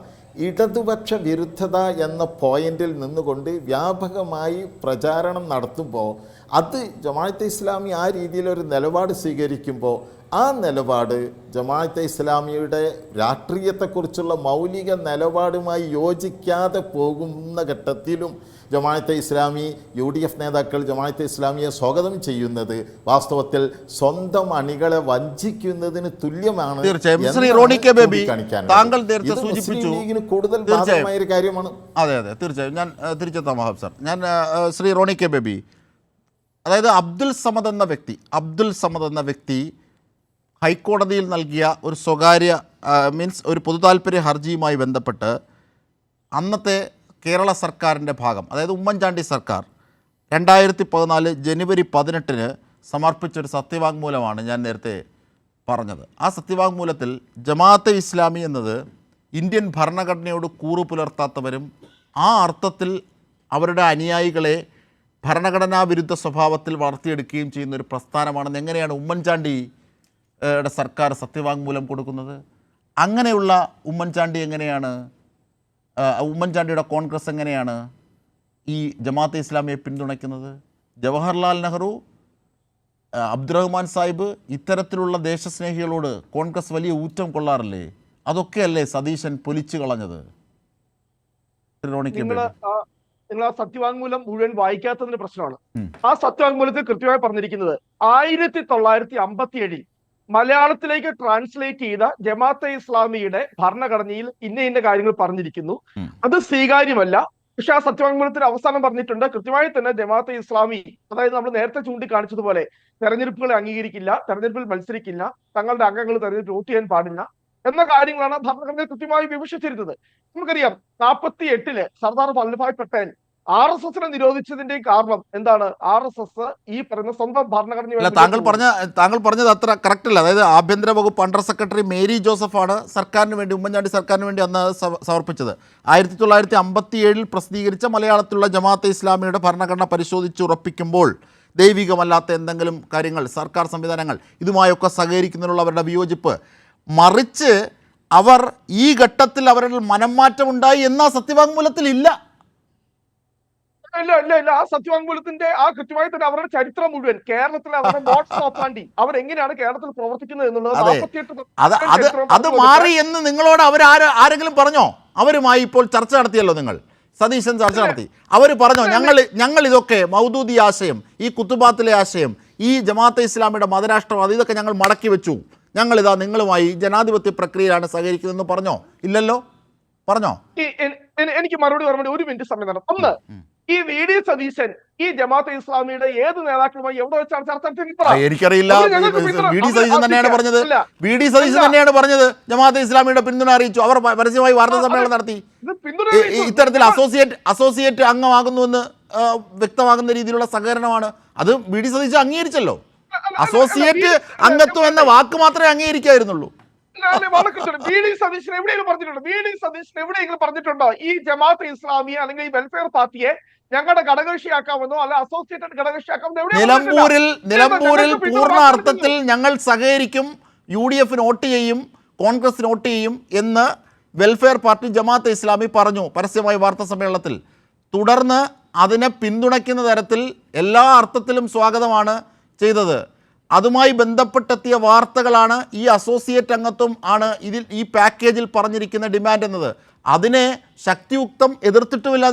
ഇടതുപക്ഷ വിരുദ്ധത എന്ന പോയിന്റിൽ നിന്നുകൊണ്ട് വ്യാപകമായി പ്രചാരണം നടത്തുമ്പോൾ അത് ജമാഅത്തെ ഇസ്ലാമി ആ രീതിയിലൊരു നിലപാട് സ്വീകരിക്കുമ്പോൾ ആ നിലപാട് ജമാഅത്തെ ഇസ്ലാമിയുടെ രാഷ്ട്രീയത്തെക്കുറിച്ചുള്ള മൗലിക നിലപാടുമായി യോജിക്കാതെ പോകുന്ന ഘട്ടത്തിലും ജമാഅത്തെ ഇസ്ലാമി UDF നേതാക്കൾ ജമാഅത്തെ ഇസ്ലാമിയെ സ്വാഗതം ചെയ്യുന്നത് വാസ്തവത്തിൽ സ്വന്തം അണികളെ വഞ്ചിക്കുന്നതിന് തുല്യമാണ്. കൂടുതൽ ബാധകമായ ഒരു കാര്യമാണ്. അതെ, തീർച്ചയായും. ഞാൻ തിരിച്ചെത്താം വഹാബ് സാർ. ഞാൻ ശ്രീ റോണി കെ ബേബി, അതായത് അബ്ദുൽ സമദ് എന്ന വ്യക്തി ഹൈക്കോടതിയിൽ നൽകിയ ഒരു സ്വകാര്യ ഒരു പൊതുതാൽപര്യ ഹർജിയുമായി ബന്ധപ്പെട്ട് അന്നത്തെ കേരള സർക്കാരിൻ്റെ ഭാഗം, അതായത് ഉമ്മൻചാണ്ടി സർക്കാർ 2014 ജനുവരി 18 സമർപ്പിച്ചൊരു സത്യവാങ്മൂലമാണ് ഞാൻ നേരത്തെ പറഞ്ഞത്. ആ സത്യവാങ്മൂലത്തിൽ ജമാഅത്തെ ഇസ്ലാമി എന്നത് ഇന്ത്യൻ ഭരണഘടനയോട് കൂറു പുലർത്താത്തവരും ആ അർത്ഥത്തിൽ അവരുടെ അനുയായികളെ ഭരണഘടനാ വിരുദ്ധ സ്വഭാവത്തിൽ വളർത്തിയെടുക്കുകയും ചെയ്യുന്ന ഒരു പ്രസ്ഥാനമാണെന്ന് എങ്ങനെയാണ് ഉമ്മൻചാണ്ടിയുടെ സർക്കാർ സത്യവാങ്മൂലം കൊടുക്കുന്നത്? അങ്ങനെയുള്ള ഉമ്മൻചാണ്ടിയുടെ കോൺഗ്രസ് എങ്ങനെയാണ് ഈ ജമാഅത്തെ ഇസ്ലാമിയെ പിന്തുണയ്ക്കുന്നത്? ജവഹർലാൽ നെഹ്റു, അബ്ദുറഹ്മാൻ സാഹിബ്, ഇത്തരത്തിലുള്ള ദേശസ്നേഹികളോട് കോൺഗ്രസ് വലിയ ഊറ്റം കൊള്ളാറില്ലേ? അതൊക്കെയല്ലേ സതീശൻ പൊലിച്ചു കളഞ്ഞത്? നിങ്ങൾ ആ സത്യവാങ്മൂലം മുഴുവൻ വായിക്കാത്തതിന്റെ പ്രശ്നമാണ്. ആ സത്യവാങ്മൂലത്തിൽ കൃത്യമായി പറഞ്ഞിരിക്കുന്നത് 1957 മലയാളത്തിലേക്ക് ട്രാൻസ്ലേറ്റ് ചെയ്ത ജമാഅത്തെ ഇസ്ലാമിയുടെ ഭരണഘടനയിൽ ഇന്ന കാര്യങ്ങൾ പറഞ്ഞിരിക്കുന്നു. അത് സ്വീകാര്യമല്ല. പക്ഷെ ആ സത്യവാങ്മൂലത്തിന് അവസാനം പറഞ്ഞിട്ടുണ്ട് കൃത്യമായി തന്നെ ജമാഅത്തെ ഇസ്ലാമി, അതായത് നമ്മൾ നേരത്തെ ചൂണ്ടിക്കാണിച്ചതുപോലെ തെരഞ്ഞെടുപ്പുകളെ അംഗീകരിക്കില്ല, തെരഞ്ഞെടുപ്പിൽ മത്സരിക്കില്ല, തങ്ങളുടെ അംഗങ്ങൾ തെരഞ്ഞെടുപ്പ് വോട്ട് ചെയ്യാൻ പാടില്ല എന്ന കാര്യങ്ങളാണ് ഭരണഘടന കൃത്യമായി വിമർശിച്ചിരുന്നത്. നമുക്കറിയാം 48 സർദാർ വല്ലഭായ് പട്ടേൽ RSSനെ നിരോധിച്ചതിന്റെയും കാരണം എന്താണ്? RSS ഈ പറയുന്ന സ്വന്തം ഭരണഘടന. താങ്കൾ പറഞ്ഞത് അത്ര കറക്റ്റ് അല്ല. അതായത് ആഭ്യന്തര വകുപ്പ് അണ്ടർ സെക്രട്ടറി മേരി ജോസഫാണ് സർക്കാരിന് വേണ്ടി, ഉമ്മൻചാണ്ടി സർക്കാരിന് വേണ്ടി അന്ന് സമർപ്പിച്ചത്. 1957 പ്രസിദ്ധീകരിച്ച മലയാളത്തിലുള്ള ജമാഅത്തെ ഇസ്ലാമിയുടെ ഭരണഘടന പരിശോധിച്ചുറപ്പിക്കുമ്പോൾ ദൈവികമല്ലാത്ത എന്തെങ്കിലും കാര്യങ്ങൾ, സർക്കാർ സംവിധാനങ്ങൾ ഇതുമായൊക്കെ സഹകരിക്കുന്നതിനുള്ള അവരുടെ വിയോജിപ്പ്, മറിച്ച് അവർ ഈ ഘട്ടത്തിൽ അവരുടെ മനംമാറ്റം ഉണ്ടായി എന്ന സത്യവാങ്മൂലത്തിൽ ഇല്ല. ഇല്ല. ആ സത്യവാങ്മൂലത്തിന്റെ ആ കൃത്യമായി തന്നെ അവരുടെ ചരിത്രം മുഴുവൻ, കേരളത്തിലെ അവരുടെ മോഡ്സ് ഓപ്പറാൻഡി, അവർ എങ്ങനെയാണ് കേരളത്തിൽ പ്രവർത്തിക്കുന്നത് എന്നുള്ളത് അത് മാറി എന്ന് നിങ്ങളോട് ആരെങ്കിലും പറഞ്ഞോ? അവരുമായി ഇപ്പോൾ ചർച്ച നടത്തിയല്ലോ, നിങ്ങൾ സതീശൻ ചർച്ച നടത്തി. അവർ പറഞ്ഞോ ഞങ്ങൾ ഇതൊക്കെ മൗദൂദി ആശയം, ഈ കുത്തുബാത്തിലെ ആശയം, ഈ ജമാഅത്തെ ഇസ്ലാമിയുടെ മതരാഷ്ട്രവാദം, ഇതൊക്കെ ഞങ്ങൾ മടക്കി വെച്ചു, ഞങ്ങളിതാ നിങ്ങളുമായി ജനാധിപത്യ പ്രക്രിയയിലാണ് സഹകരിക്കുന്നതെന്ന് പറഞ്ഞോ? ഇല്ലല്ലോ. പറഞ്ഞോ? എനിക്ക് മറുപടി ഒരു മിനിറ്റ് സമയം തരണം. ഒന്ന്, ഈ VD സതീശൻ ഈ ജമാഅത്തെ ഇസ്ലാമിയുടെ ഏത് നേതാക്കളുമായി എവിടെ വെച്ചാണ് ചർച്ച നടത്തിയത്? എനിക്കറിയില്ല. VD സതീശൻ തന്നെയാണ് പറഞ്ഞത് ജമാഅത്തെ ഇസ്ലാമിയുടെ പിന്തുണ അറിയിച്ചു. അവർ പരസ്യമായി വാർത്താ സമ്മേളനം നടത്തി. ഇത്തരത്തിൽ അസോസിയേറ്റ് അംഗമാകുന്നുവെന്ന് വ്യക്തമാകുന്ന രീതിയിലുള്ള സഹകരണമാണ്. അത് VD സതീശൻ അംഗീകരിച്ചല്ലോ. അസോസിയേറ്റ് അംഗത്വം എന്ന വാക്ക് മാത്രമേ അംഗീകരിക്കായിരുന്നുള്ളൂ. VD സതീശൻ എവിടെയെങ്കിലും പറഞ്ഞിട്ടുണ്ടോ ഈ ജമാഅത്തെ ഇസ്ലാമിയെ അല്ലെങ്കിൽ ഈ വെൽഫെയർ പാർട്ടിയെ ഞങ്ങളുടെ ഘടകകക്ഷിയാക്കാമെന്നോ അല്ല അസോസിയേറ്റഡ് ഘടകകക്ഷിയാക്കാമെന്നോ? നിലമ്പൂരിൽ പൂർണ്ണ അർത്ഥത്തിൽ ഞങ്ങൾ സഹകരിക്കും, UDF വോട്ട് ചെയ്യും, കോൺഗ്രസ് വോട്ട് ചെയ്യും എന്ന് വെൽഫെയർ പാർട്ടി ജമാഅത്തെ ഇസ്ലാമി പറഞ്ഞു പരസ്യമായി വാർത്താ സമ്മേളനത്തിൽ. തുടർന്ന് അതിനെ പിന്തുണയ്ക്കുന്ന തരത്തിൽ എല്ലാ അർത്ഥത്തിലും സ്വാഗതമാണ് ചെയ്തത്. അതുമായി ബന്ധപ്പെട്ടെത്തിയ വാർത്തകളാണ് ഈ അസോസിയേറ്റ് അംഗത്വം ആണ് ഈ പാക്കേജിൽ പറഞ്ഞിരിക്കുന്ന ഡിമാൻഡ് എന്നത്. അതിനെ ശക്തിയുക്തം എതിർത്തിട്ടുമില്ല.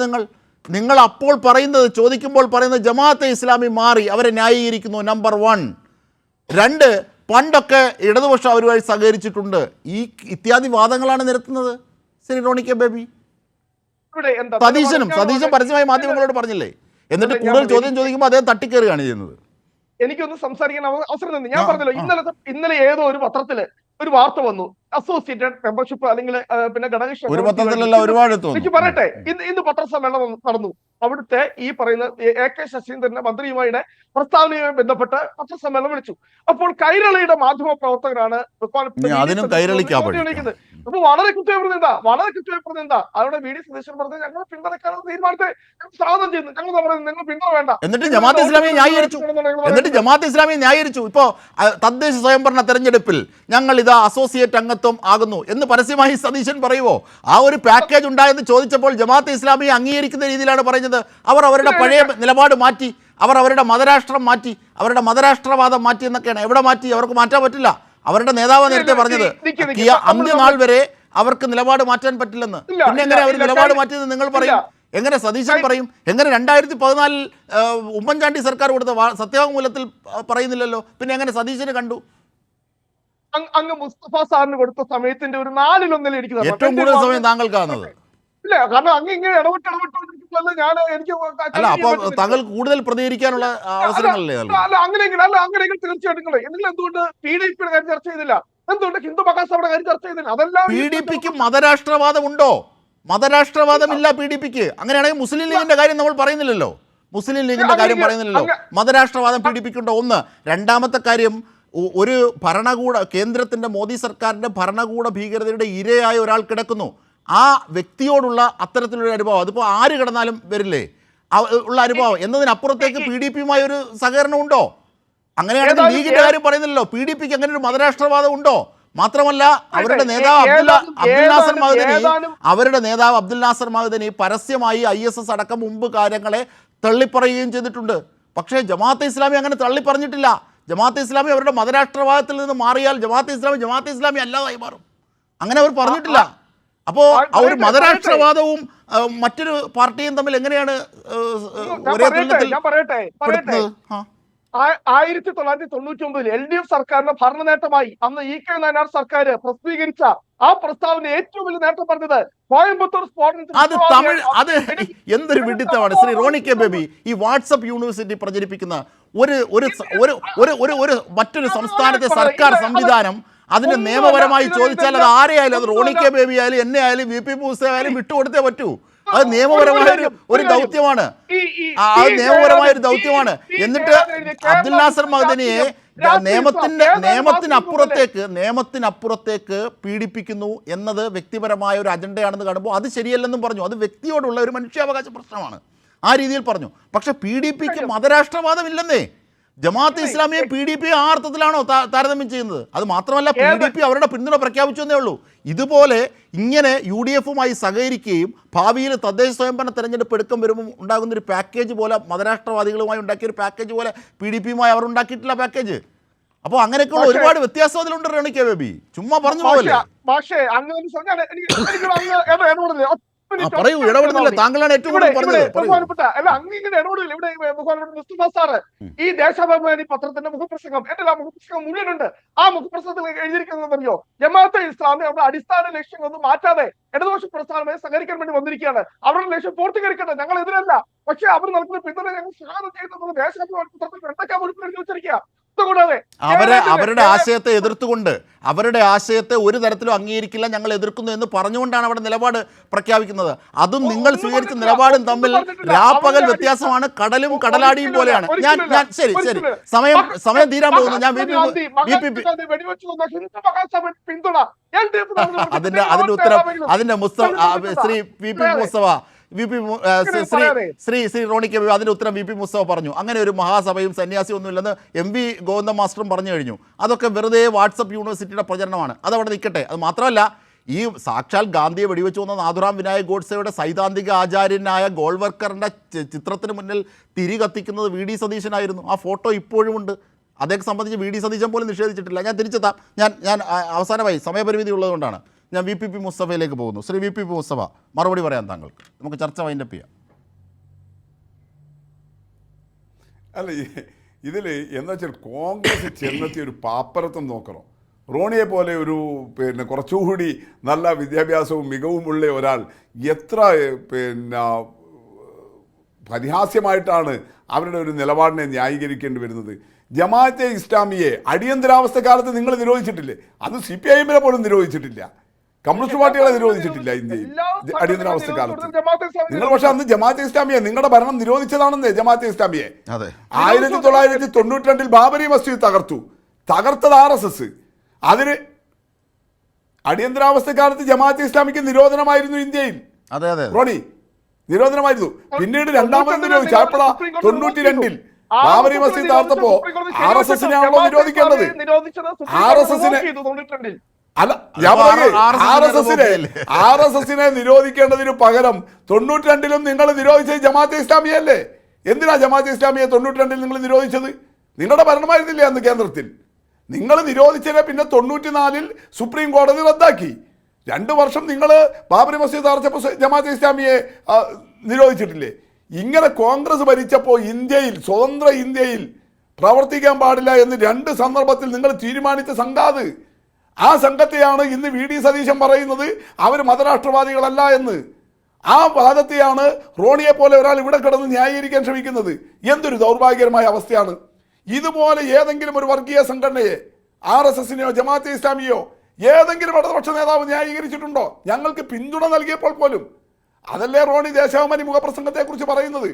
നിങ്ങൾ അപ്പോൾ പറയുന്നത്, ചോദിക്കുമ്പോൾ പറയുന്നത് ജമാഅത്തെ ഇസ്ലാമി മാറി, അവരെ ന്യായീകരിക്കുന്നു. നമ്പർ 1. 2, പണ്ടൊക്കെ ഇടതുപക്ഷം അവരുമായി സഹകരിച്ചിട്ടുണ്ട്. ഈ ഇത്യാദി വാദങ്ങളാണ് നിരത്തുന്നത്. ശ്രീ റോണി കെ ബേബി. സതീശൻ പരസ്യമായി മാധ്യമങ്ങളോട് പറഞ്ഞില്ലേ? എന്നിട്ട് കൂടുതൽ ചോദ്യം ചോദിക്കുമ്പോൾ അദ്ദേഹം തട്ടിക്കയറുകയാണ് ചെയ്യുന്നത്. എനിക്കൊന്ന് സംസാരിക്കാൻ അവസരം തന്നെ. ഞാൻ പറഞ്ഞല്ലോ, ഇന്നലെ ഏതോ ഒരു പത്രത്തില് ഒരു വാർത്ത വന്നു, അസോസിയേറ്റഡ് മെമ്പർഷിപ്പ് അല്ലെങ്കിൽ പിന്നെ ഘടകകക്ഷി. എനിക്ക് പറയട്ടെ, ഇന്ന് പത്രസമ്മേളനം നടന്നു. അവിടുത്തെ ഈ പറയുന്ന AK ശശീന്ദ്രന്റെ മന്ത്രിയുമായുടെ പ്രസ്താവനയുമായി ബന്ധപ്പെട്ട് പത്രസമ്മേളനം വിളിച്ചു. അപ്പോൾ കൈരളിയുടെ മാധ്യമ പ്രവർത്തകരാണ് അപ്പൊ വളരെ കൃത്യമായി എന്താ അവിടെ VD സതീശൻ പറഞ്ഞത് ഞങ്ങൾ പിന്തുണയ്ക്കാനുള്ള തീരുമാനത്തെ സ്വാഗതം ചെയ്യുന്നു. ഞങ്ങൾ പറയുന്നത് നിങ്ങൾ പിന്തുണ വേണ്ട. എന്നിട്ട് ജമാഅത്തെ ഇസ്ലാമിയെ ന്യായീകരിച്ചു. ഇപ്പോ തദ്ദേശ സ്വയംഭരണ തെരഞ്ഞെടുപ്പിൽ ഞങ്ങൾ ഇതാ അസോസിയേറ്റ് അംഗത്വം ആകുന്നു എന്ന് പരസ്യമായി സതീശൻ പറയുമോ? ആ ഒരു പാക്കേജ് ഉണ്ടായെന്ന് ചോദിച്ചപ്പോൾ ജമാഅത്തെ ഇസ്ലാമിയെ അംഗീകരിക്കുന്ന രീതിയിലാണ് പറയുന്നത്. അവർ അവരുടെ പഴയ നിലപാട് മാറ്റി, അവർ അവരുടെ മതരാഷ്ട്രം മാറ്റി, അവരുടെ മതരാഷ്ട്രവാദം മാറ്റി എന്നൊക്കെയാണ്. എവിടെ മാറ്റി? അവർക്ക് മാറ്റാൻ പറ്റില്ല. അവരുടെ നേതാവ് നേരത്തെ പറഞ്ഞത് അന്ത്യനാൾ വരെ അവർക്ക് നിലപാട് മാറ്റാൻ പറ്റില്ലെന്ന്. പിന്നെ എങ്ങനെ അവർ നിലപാട് മാറ്റിയെന്ന് നിങ്ങൾ പറയും? എങ്ങനെ സതീശൻ പറയും? എങ്ങനെ 2014 ഉമ്മൻചാണ്ടി സർക്കാർ കൊടുത്ത സത്യവാങ്മൂലത്തിൽ പറയുന്നില്ലല്ലോ? പിന്നെ എങ്ങനെ സതീശന് കണ്ടു? അങ്ങ് മുസ്തഫ സാറിന് കൊടുത്ത സമയത്തിന്റെ ഒരു 4/1 എനിക്ക് ഏറ്റവും കൂടുതൽ സമയം താങ്കൾക്കാണത്. ഇല്ല, കാരണം അങ്ങ് ഇങ്ങനെ ഇടപെട്ട് ഞാൻ എനിക്ക് താങ്കൾ കൂടുതൽ പ്രതികരിക്കാനുള്ള അവസരങ്ങളല്ലേ? അങ്ങനെയെങ്കിൽ തീർച്ചയായിട്ടും നിങ്ങൾ എന്തുകൊണ്ട് PDPയുടെ കാര്യം ചർച്ച ചെയ്തില്ല? എന്തുകൊണ്ട് ഹിന്ദു മഹാസഭയുടെ കാര്യം ചർച്ച ചെയ്തില്ല? അതെല്ലാം PDPക്ക് മതരാഷ്ട്രവാദം ഉണ്ടോ? മതരാഷ്ട്രവാദമില്ല PDPക്ക്. അങ്ങനെയാണെങ്കിൽ മുസ്ലിം ലീഗിന്റെ കാര്യം നമ്മൾ പറയുന്നില്ലല്ലോ. മതരാഷ്ട്രവാദം PDPക്കുണ്ടോ? ഒന്ന്. രണ്ടാമത്തെ കാര്യം, ഒരു കേന്ദ്രത്തിൻ്റെ മോദി സർക്കാരിൻ്റെ ഭരണകൂട ഭീകരതയുടെ ഇരയായ ഒരാൾ കിടക്കുന്നു. ആ വ്യക്തിയോടുള്ള അത്തരത്തിലുള്ള അനുഭവം, അതിപ്പോൾ ആര് കിടന്നാലും വരില്ലേ ഉള്ള അനുഭവം എന്നതിനപ്പുറത്തേക്ക് PDPയുമായി ഒരു സഹകരണം ഉണ്ടോ? അങ്ങനെയാണെങ്കിൽ ലീഗിൻ്റെ കാര്യം പറയുന്നില്ലല്ലോ. PDPക്ക് അങ്ങനെ ഒരു മതരാഷ്ട്രവാദം ഉണ്ടോ? മാത്രമല്ല അവരുടെ നേതാവ് അബ്ദുൽ നാസർ മഹദനി പരസ്യമായി ISS അടക്കം മുമ്പ് കാര്യങ്ങളെ തള്ളിപ്പറയുകയും ചെയ്തിട്ടുണ്ട്. പക്ഷേ ജമാഅത്തെ ഇസ്ലാമി അങ്ങനെ തള്ളിപ്പറഞ്ഞിട്ടില്ല. ജമാഅത്തെ ഇസ്ലാമി അവരുടെ മതരാഷ്ട്രവാദത്തിൽ നിന്ന് മാറിയാൽ ജമാഅത്തെ ഇസ്ലാമി അല്ലാതായി മാറും. അങ്ങനെ അവർ പറഞ്ഞിട്ടില്ല. അപ്പോ ആ ഒരു മതരാഷ്ട്രവാദവും മറ്റൊരു പാർട്ടിയും തമ്മിൽ എങ്ങനെയാണ് ഒരേ തുല്യത്തിൽ പെടുത്തുന്നത്? 1999 LDF സർക്കാരിന്റെ ഭരണ നേട്ടമായി അന്ന് EK നായനാർ സർക്കാർ പ്രസിദ്ധീകരിച്ച ആ പ്രസ്താവന ഏറ്റവും വലിയ നേട്ടം പറഞ്ഞത് കോയമ്പത്തൂർ അത് തമിഴ്, അത് എന്തൊരു വിഡിത്തമാണ് ശ്രീ റോണി കെ ബേബി. ഈ വാട്സപ്പ് യൂണിവേഴ്സിറ്റി പ്രചരിപ്പിക്കുന്ന ഒരു മറ്റൊരു സംസ്ഥാനത്തെ സർക്കാർ സംവിധാനം അതിന് നിയമപരമായി ചോദിച്ചാൽ അത് ആരെയായാലും, അത് റോണി കെ ബേബി ആയാലും എന്നെ ആയാലും VP മൂസ ആയാലും വിട്ടുകൊടുത്തേ പറ്റൂ. അത് നിയമപരമായ ഒരു ദൗത്യമാണ്, അത് നിയമപരമായ ഒരു ദൗത്യമാണ്. എന്നിട്ട് അബ്ദുൽ നാസർ മഅ്ദനിയെ നിയമത്തിനപ്പുറത്തേക്ക് പീഡിപ്പിക്കുന്നു എന്നത് വ്യക്തിപരമായ ഒരു അജണ്ടയാണെന്ന് കാണുമ്പോൾ അത് ശരിയല്ലെന്നും പറഞ്ഞു. അത് വ്യക്തിയോടുള്ള ഒരു മനുഷ്യാവകാശ പ്രശ്നമാണ്, ആ രീതിയിൽ പറഞ്ഞു. പക്ഷെ PDP ക്ക് മതരാഷ്ട്രവാദമില്ലെന്നേ. ജമാഅത്തെ ഇസ്ലാമിയെ PDP ആ അർത്ഥത്തിലാണോ താരതമ്യം ചെയ്യുന്നത്? അത് മാത്രമല്ല, PDP അവരുടെ പിന്തുണ പ്രഖ്യാപിച്ചു എന്നേ ഉള്ളൂ. ഇതുപോലെ ഇങ്ങനെ UDF-ഉമായി സഹകരിക്കുകയും ഭാവിയിൽ തദ്ദേശ സ്വയംഭരണ തെരഞ്ഞെടുപ്പ് എടുക്കം വരുമ്പോൾ ഉണ്ടാകുന്നൊരു പാക്കേജ് പോലെ, മതരാഷ്ട്രവാദികളുമായി ഉണ്ടാക്കിയ ഒരു പാക്കേജ് പോലെ PDP-യുമായി അവർ ഉണ്ടാക്കിയിട്ടില്ല പാക്കേജ്. അപ്പോൾ അങ്ങനെയൊക്കെയുള്ള ഒരുപാട് വ്യത്യാസം അതിലുണ്ട് റോണി കെ ബേബി. ചുമ്മാ പറഞ്ഞു പോകല്ലേ. പറയൂ, ഇടപെടുന്നില്ല, താങ്കളാണ് ഏറ്റവും കൂടുതൽ പറഞ്ഞത്. അല്ല, അങ്ങനെ ഇടപെടില്ല. ഇവിടെ മുസ്തഫ സാറ് ഈ ദേശാഭിമാനി പത്രത്തിന്റെ മുഖപ്രസംഗം, എന്റെ മുഖപ്രസംഗം മുഴുവനുണ്ട്. ആ മുഖപ്രസംഗത്തിൽ എഴുതിയിരിക്കുന്നതെന്നറിയോ? ജമാഅത്തെ ഇസ്ലാമി അവരുടെ അടിസ്ഥാന ലക്ഷ്യങ്ങളൊന്നും മാറ്റാതെ ഇടതുപക്ഷ പ്രസ്ഥാനമായി സഹകരിക്കാൻ വേണ്ടി വന്നിരിക്കുകയാണ്. അവരുടെ ലക്ഷ്യം പൂർത്തീകരിക്കട്ടെ, ഞങ്ങൾ എതിരല്ല. പക്ഷെ അവർ നൽകുന്ന പിന്തുണ ഞങ്ങൾ സ്വാഗതം ചെയ്യുന്നത് ദേശാഭിമാനി പത്രത്തിൽ എന്തൊക്കെയാ മുഴുവൻ വെച്ചിരിക്കുക. അവരുടെ ആശയത്തെ എതിർത്തുകൊണ്ട്, അവരുടെ ആശയത്തെ ഒരു തരത്തിലും അംഗീകരിക്കില്ല, ഞങ്ങൾ എതിർക്കുന്നു എന്ന് പറഞ്ഞുകൊണ്ടാണ് അവിടെ നിലപാട് പ്രഖ്യാപിക്കുന്നത്. അതും നിങ്ങൾ സ്വീകരിച്ച നിലപാടും തമ്മിൽ രാപ്പകൽ വ്യത്യാസമാണ്, കടലും കടലാടിയും പോലെയാണ്. ഞാൻ ശരി സമയം തീരാൻ പോകുന്നു. ഞാൻ ശ്രീ VP മുസ്തഫ ശ്രീ റോണി കെ ബേബി അതിന്റെ ഉത്തരം VP മുസ്തഫ പറഞ്ഞു. അങ്ങനെ ഒരു മഹാസഭയും സന്യാസിയും ഒന്നുമില്ലെന്ന് MV ഗോവിന്ദ മാസ്റ്ററും പറഞ്ഞു കഴിഞ്ഞു. അതൊക്കെ വെറുതെ വാട്സപ്പ് യൂണിവേഴ്സിറ്റിയുടെ പ്രചരണമാണ്. അതവിടെ നിൽക്കട്ടെ. അത് മാത്രമല്ല, ഈ സാക്ഷാൽ ഗാന്ധിയെ വെടിവെച്ചു വന്ന നാഥുറാം വിനായക് ഗോഡ്സെയുടെ സൈദ്ധാന്തിക ആചാര്യനായ ഗോൾവർക്കറിന്റെ ചിത്രത്തിന് മുന്നിൽ തിരി കത്തിക്കുന്നത് VD സതീശനായിരുന്നു. ആ ഫോട്ടോ ഇപ്പോഴും ഉണ്ട്. അദ്ദേഹത്തെ സംബന്ധിച്ച് VD സതീശൻ പോലും നിഷേധിച്ചിട്ടില്ല. ഞാൻ തിരിച്ചെത്താം. ഞാൻ അവസാനമായി സമയപരിമിതി ഉള്ളതുകൊണ്ടാണ് ഞാൻ VP മുസ്തഫയിലേക്ക് പോകുന്നു. ശ്രീ VP മുസ്തഫ, മറുപടി പറയാം താങ്കൾക്ക്. നമുക്ക് ചർച്ച വൈൻഡപ്പ് ചെയ്യാം. അല്ല, ഇതിൽ എന്താ വെച്ചാൽ കോൺഗ്രസ് ചെന്നെത്തിയ ഒരു പാപ്പരത്വം നോക്കണം. റോണിയെ പോലെ ഒരു കുറച്ചുകൂടി നല്ല വിദ്യാഭ്യാസവും മികവുമുള്ള ഒരാൾ എത്ര പരിഹാസ്യമായിട്ടാണ് അവരുടെ ഒരു നിലപാടിനെ ന്യായീകരിക്കേണ്ടി വരുന്നത്. ജമാഅത്തെ ഇസ്ലാമിയെ അടിയന്തരാവസ്ഥ കാലത്ത് നിങ്ങൾ നിരോധിച്ചിട്ടില്ലേ? അത് CPIM-നെ പോലും നിരോധിച്ചിട്ടില്ല, കമ്മ്യൂണിസ്റ്റ് പാർട്ടികളെ നിരോധിച്ചിട്ടില്ല ഇന്ത്യയിൽ അടിയന്തരാവസ്ഥ കാലത്ത്. നിങ്ങൾ പക്ഷെ അന്ന് ജമാഅത്തെ ഇസ്ലാമിയെ നിങ്ങളുടെ ഭരണം നിരോധിച്ചതാണെന്ന്. ജമാഅത്തെ ഇസ്ലാമിയെ 1992 ബാബരി മസ്ജിദ് തകർത്തത് RSS. അതിന് അടിയന്തരാവസ്ഥ കാലത്ത് ജമാഅത്തെ ഇസ്ലാമിക്ക് നിരോധനമായിരുന്നു ഇന്ത്യയിൽ. റോണി, നിരോധനമായിരുന്നു. പിന്നീട് രണ്ടാമത് നിരോധിച്ചു. ആയപ്പോഴ 92 ബാബരി മസ്ജിദ് തകർത്തപ്പോ RSS-നെയാണല്ലോ നിരോധിക്കേണ്ടത്. അല്ല, RSS-നെ നിരോധിക്കേണ്ടതിന് പകരം 92-ലും നിങ്ങൾ നിരോധിച്ചത് ജമാഅത്തെ ഇസ്ലാമിയല്ലേ? എന്തിനാ ജമാഅത്തെ ഇസ്ലാമിയെ 92-ൽ നിങ്ങൾ നിരോധിച്ചത്? നിങ്ങളുടെ ഭരണമായിരുന്നില്ലേ അന്ന് കേന്ദ്രത്തിൽ? നിങ്ങൾ നിരോധിച്ചതിനെ പിന്നെ 94-ൽ സുപ്രീം കോടതി റദ്ദാക്കി. 2 വർഷം നിങ്ങൾ ബാബരി മസ്ജിദ് തകർച്ചപ്പോൾ ജമാഅത്തെ ഇസ്ലാമിയെ നിരോധിച്ചിട്ടില്ലേ? ഇങ്ങനെ കോൺഗ്രസ് ഭരിച്ചപ്പോൾ ഇന്ത്യയിൽ, സ്വതന്ത്ര ഇന്ത്യയിൽ പ്രവർത്തിക്കാൻ പാടില്ല എന്ന് 2 സന്ദർഭത്തിൽ നിങ്ങൾ തീരുമാനിച്ച സംഘാത്. ആ സംഘത്തെയാണ് ഇന്ന് VD സതീശൻ പറയുന്നത് അവർ മതരാഷ്ട്രവാദികളല്ല എന്ന്. ആ വാദത്തെയാണ് റോണിയെ പോലെ ഒരാൾ ഇവിടെ കിടന്ന് ന്യായീകരിക്കാൻ ശ്രമിക്കുന്നത്. എന്തൊരു ദൗർഭാഗ്യകരമായ അവസ്ഥയാണ്. ഇതുപോലെ ഏതെങ്കിലും ഒരു വർഗീയ സംഘടനയെ, RSS-നെയോ ജമാഅത്തെ ഇസ്ലാമിയോ ഏതെങ്കിലും ഇടതുപക്ഷ നേതാവ് ന്യായീകരിച്ചിട്ടുണ്ടോ? ഞങ്ങൾക്ക് പിന്തുണ നൽകിയപ്പോൾ പോലും. അതല്ലേ റോണി ദേശാഭിമാനി മുഖപ്രസംഗത്തെക്കുറിച്ച് പറയുന്നത്.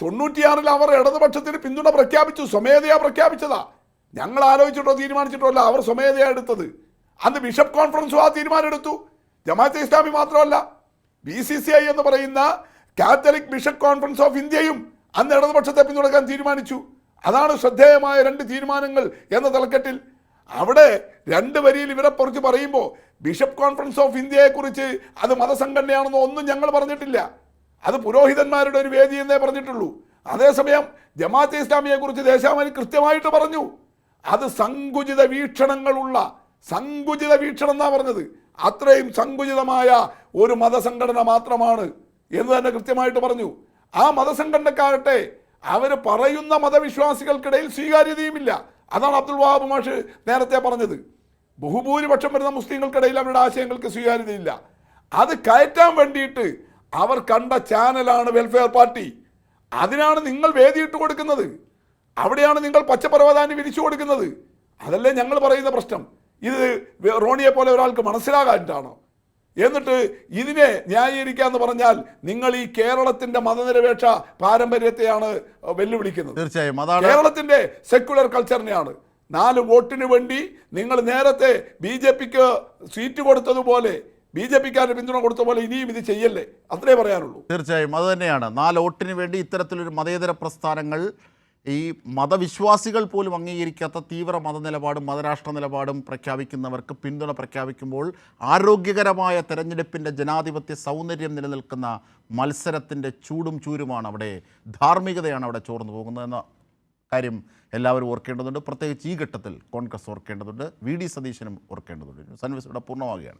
96-ൽ അവർ ഇടതുപക്ഷത്തിന് പിന്തുണ പ്രഖ്യാപിച്ചു, സ്വമേധയാ പ്രഖ്യാപിച്ചതാ. ഞങ്ങൾ ആലോചിച്ചിട്ടോ തീരുമാനിച്ചിട്ടോ അല്ല, അവർ സ്വമേധയാ എടുത്തത്. അന്ന് ബിഷപ്പ് കോൺഫറൻസും ആ തീരുമാനം എടുത്തു. ജമാഅത്തെ ഇസ്ലാമി മാത്രമല്ല, BCCI എന്ന് പറയുന്ന കാത്തലിക് ബിഷപ്പ് കോൺഫറൻസ് ഓഫ് ഇന്ത്യയും അന്ന് ഇടതുപക്ഷത്തെ പിന്തുണക്കാൻ തീരുമാനിച്ചു. അതാണ് ശ്രദ്ധേയമായ 2 തീരുമാനങ്ങൾ എന്ന തലക്കെട്ടിൽ. അവിടെ 2 വരിയിൽ ഇവരെ കുറിച്ച് പറയുമ്പോൾ ബിഷപ്പ് കോൺഫറൻസ് ഓഫ് ഇന്ത്യയെക്കുറിച്ച് അത് മതസംഘടനയാണെന്നോ ഒന്നും ഞങ്ങൾ പറഞ്ഞിട്ടില്ല. അത് പുരോഹിതന്മാരുടെ ഒരു വേദി എന്നേ പറഞ്ഞിട്ടുള്ളൂ. അതേസമയം ജമാഅത്തെ ഇസ്ലാമിയെക്കുറിച്ച് ദേശാഭിമാനി കൃത്യമായിട്ട് പറഞ്ഞു, അത് സങ്കുചിത വീക്ഷണങ്ങളുള്ള, സങ്കുചിത വീക്ഷണം എന്നാ പറഞ്ഞത്. അത്രയും സങ്കുചിതമായ ഒരു മതസംഘടന മാത്രമാണ് എന്ന് തന്നെ കൃത്യമായിട്ട് പറഞ്ഞു. ആ മതസംഘടനക്കാകട്ടെ അവർ പറയുന്ന മതവിശ്വാസികൾക്കിടയിൽ സ്വീകാര്യതയുമില്ല. അതാണ് അബ്ദുൽ വഹാബ് മാഷ് നേരത്തെ പറഞ്ഞത്. ബഹുഭൂരിപക്ഷം വരുന്ന മുസ്ലിങ്ങൾക്കിടയിൽ അവരുടെ ആശയങ്ങൾക്ക് സ്വീകാര്യതയില്ല. അത് കയറ്റാൻ വേണ്ടിയിട്ട് അവർ കണ്ട ചാനലാണ് വെൽഫെയർ പാർട്ടി. അതിനാണ് നിങ്ങൾ വേദിയിട്ട് കൊടുക്കുന്നത്, അവിടെയാണ് നിങ്ങൾ പച്ചപ്പർവ്വതാനി വിരിച്ചു കൊടുക്കുന്നത്. അതല്ലേ ഞങ്ങൾ പറയുന്ന പ്രശ്നം. ഇത് റോണിയെ പോലെ ഒരാൾക്ക് മനസ്സിലാകാനാണോ? എന്നിട്ട് ഇതിനെ ന്യായീകരിക്കാന്ന് പറഞ്ഞാൽ നിങ്ങൾ ഈ കേരളത്തിന്റെ മതനിരപേക്ഷ പാരമ്പര്യത്തെയാണ് വെല്ലുവിളിക്കുന്നത്. തീർച്ചയായും അതാണ് കേരളത്തിന്റെ സെക്യുലർ കൾച്ചറിനെയാണ്. 4 വോട്ടിന് വേണ്ടി നിങ്ങൾ നേരത്തെ BJPക്ക് സീറ്റ് കൊടുത്തതുപോലെ, BJPക്കാരുടെ പിന്തുണ കൊടുത്ത പോലെ ഇനിയും ഇത് ചെയ്യല്ലേ, അത്രേ പറയാനുള്ളൂ. തീർച്ചയായും അത് തന്നെയാണ്. 4 വോട്ടിന് വേണ്ടി ഇത്തരത്തിലൊരു മതേതര പ്രസ്ഥാനങ്ങൾ, ഈ മതവിശ്വാസികൾ പോലും അംഗീകരിക്കാത്ത തീവ്ര മതനിലപാടും മതരാഷ്ട്ര നിലപാടും പ്രഖ്യാപിക്കുന്നവർക്ക് പിന്തുണ പ്രഖ്യാപിക്കുമ്പോൾ ആരോഗ്യകരമായ തെരഞ്ഞെടുപ്പിൻ്റെ ജനാധിപത്യ സൗന്ദര്യം നിലനിൽക്കുന്ന മത്സരത്തിൻ്റെ ചൂടും ചൂരുമാണ് അവിടെ, ധാർമ്മികതയാണ് അവിടെ ചോർന്നു പോകുന്നതെന്ന കാര്യം എല്ലാവരും ഓർക്കേണ്ടതുണ്ട്. പ്രത്യേകിച്ച് ഈ ഘട്ടത്തിൽ കോൺഗ്രസ് ഓർക്കേണ്ടതുണ്ട്, VD സതീശനും ഓർക്കേണ്ടതുണ്ട്. സന്വസിയുടെ പൂർണ്ണമാവുകയാണ്.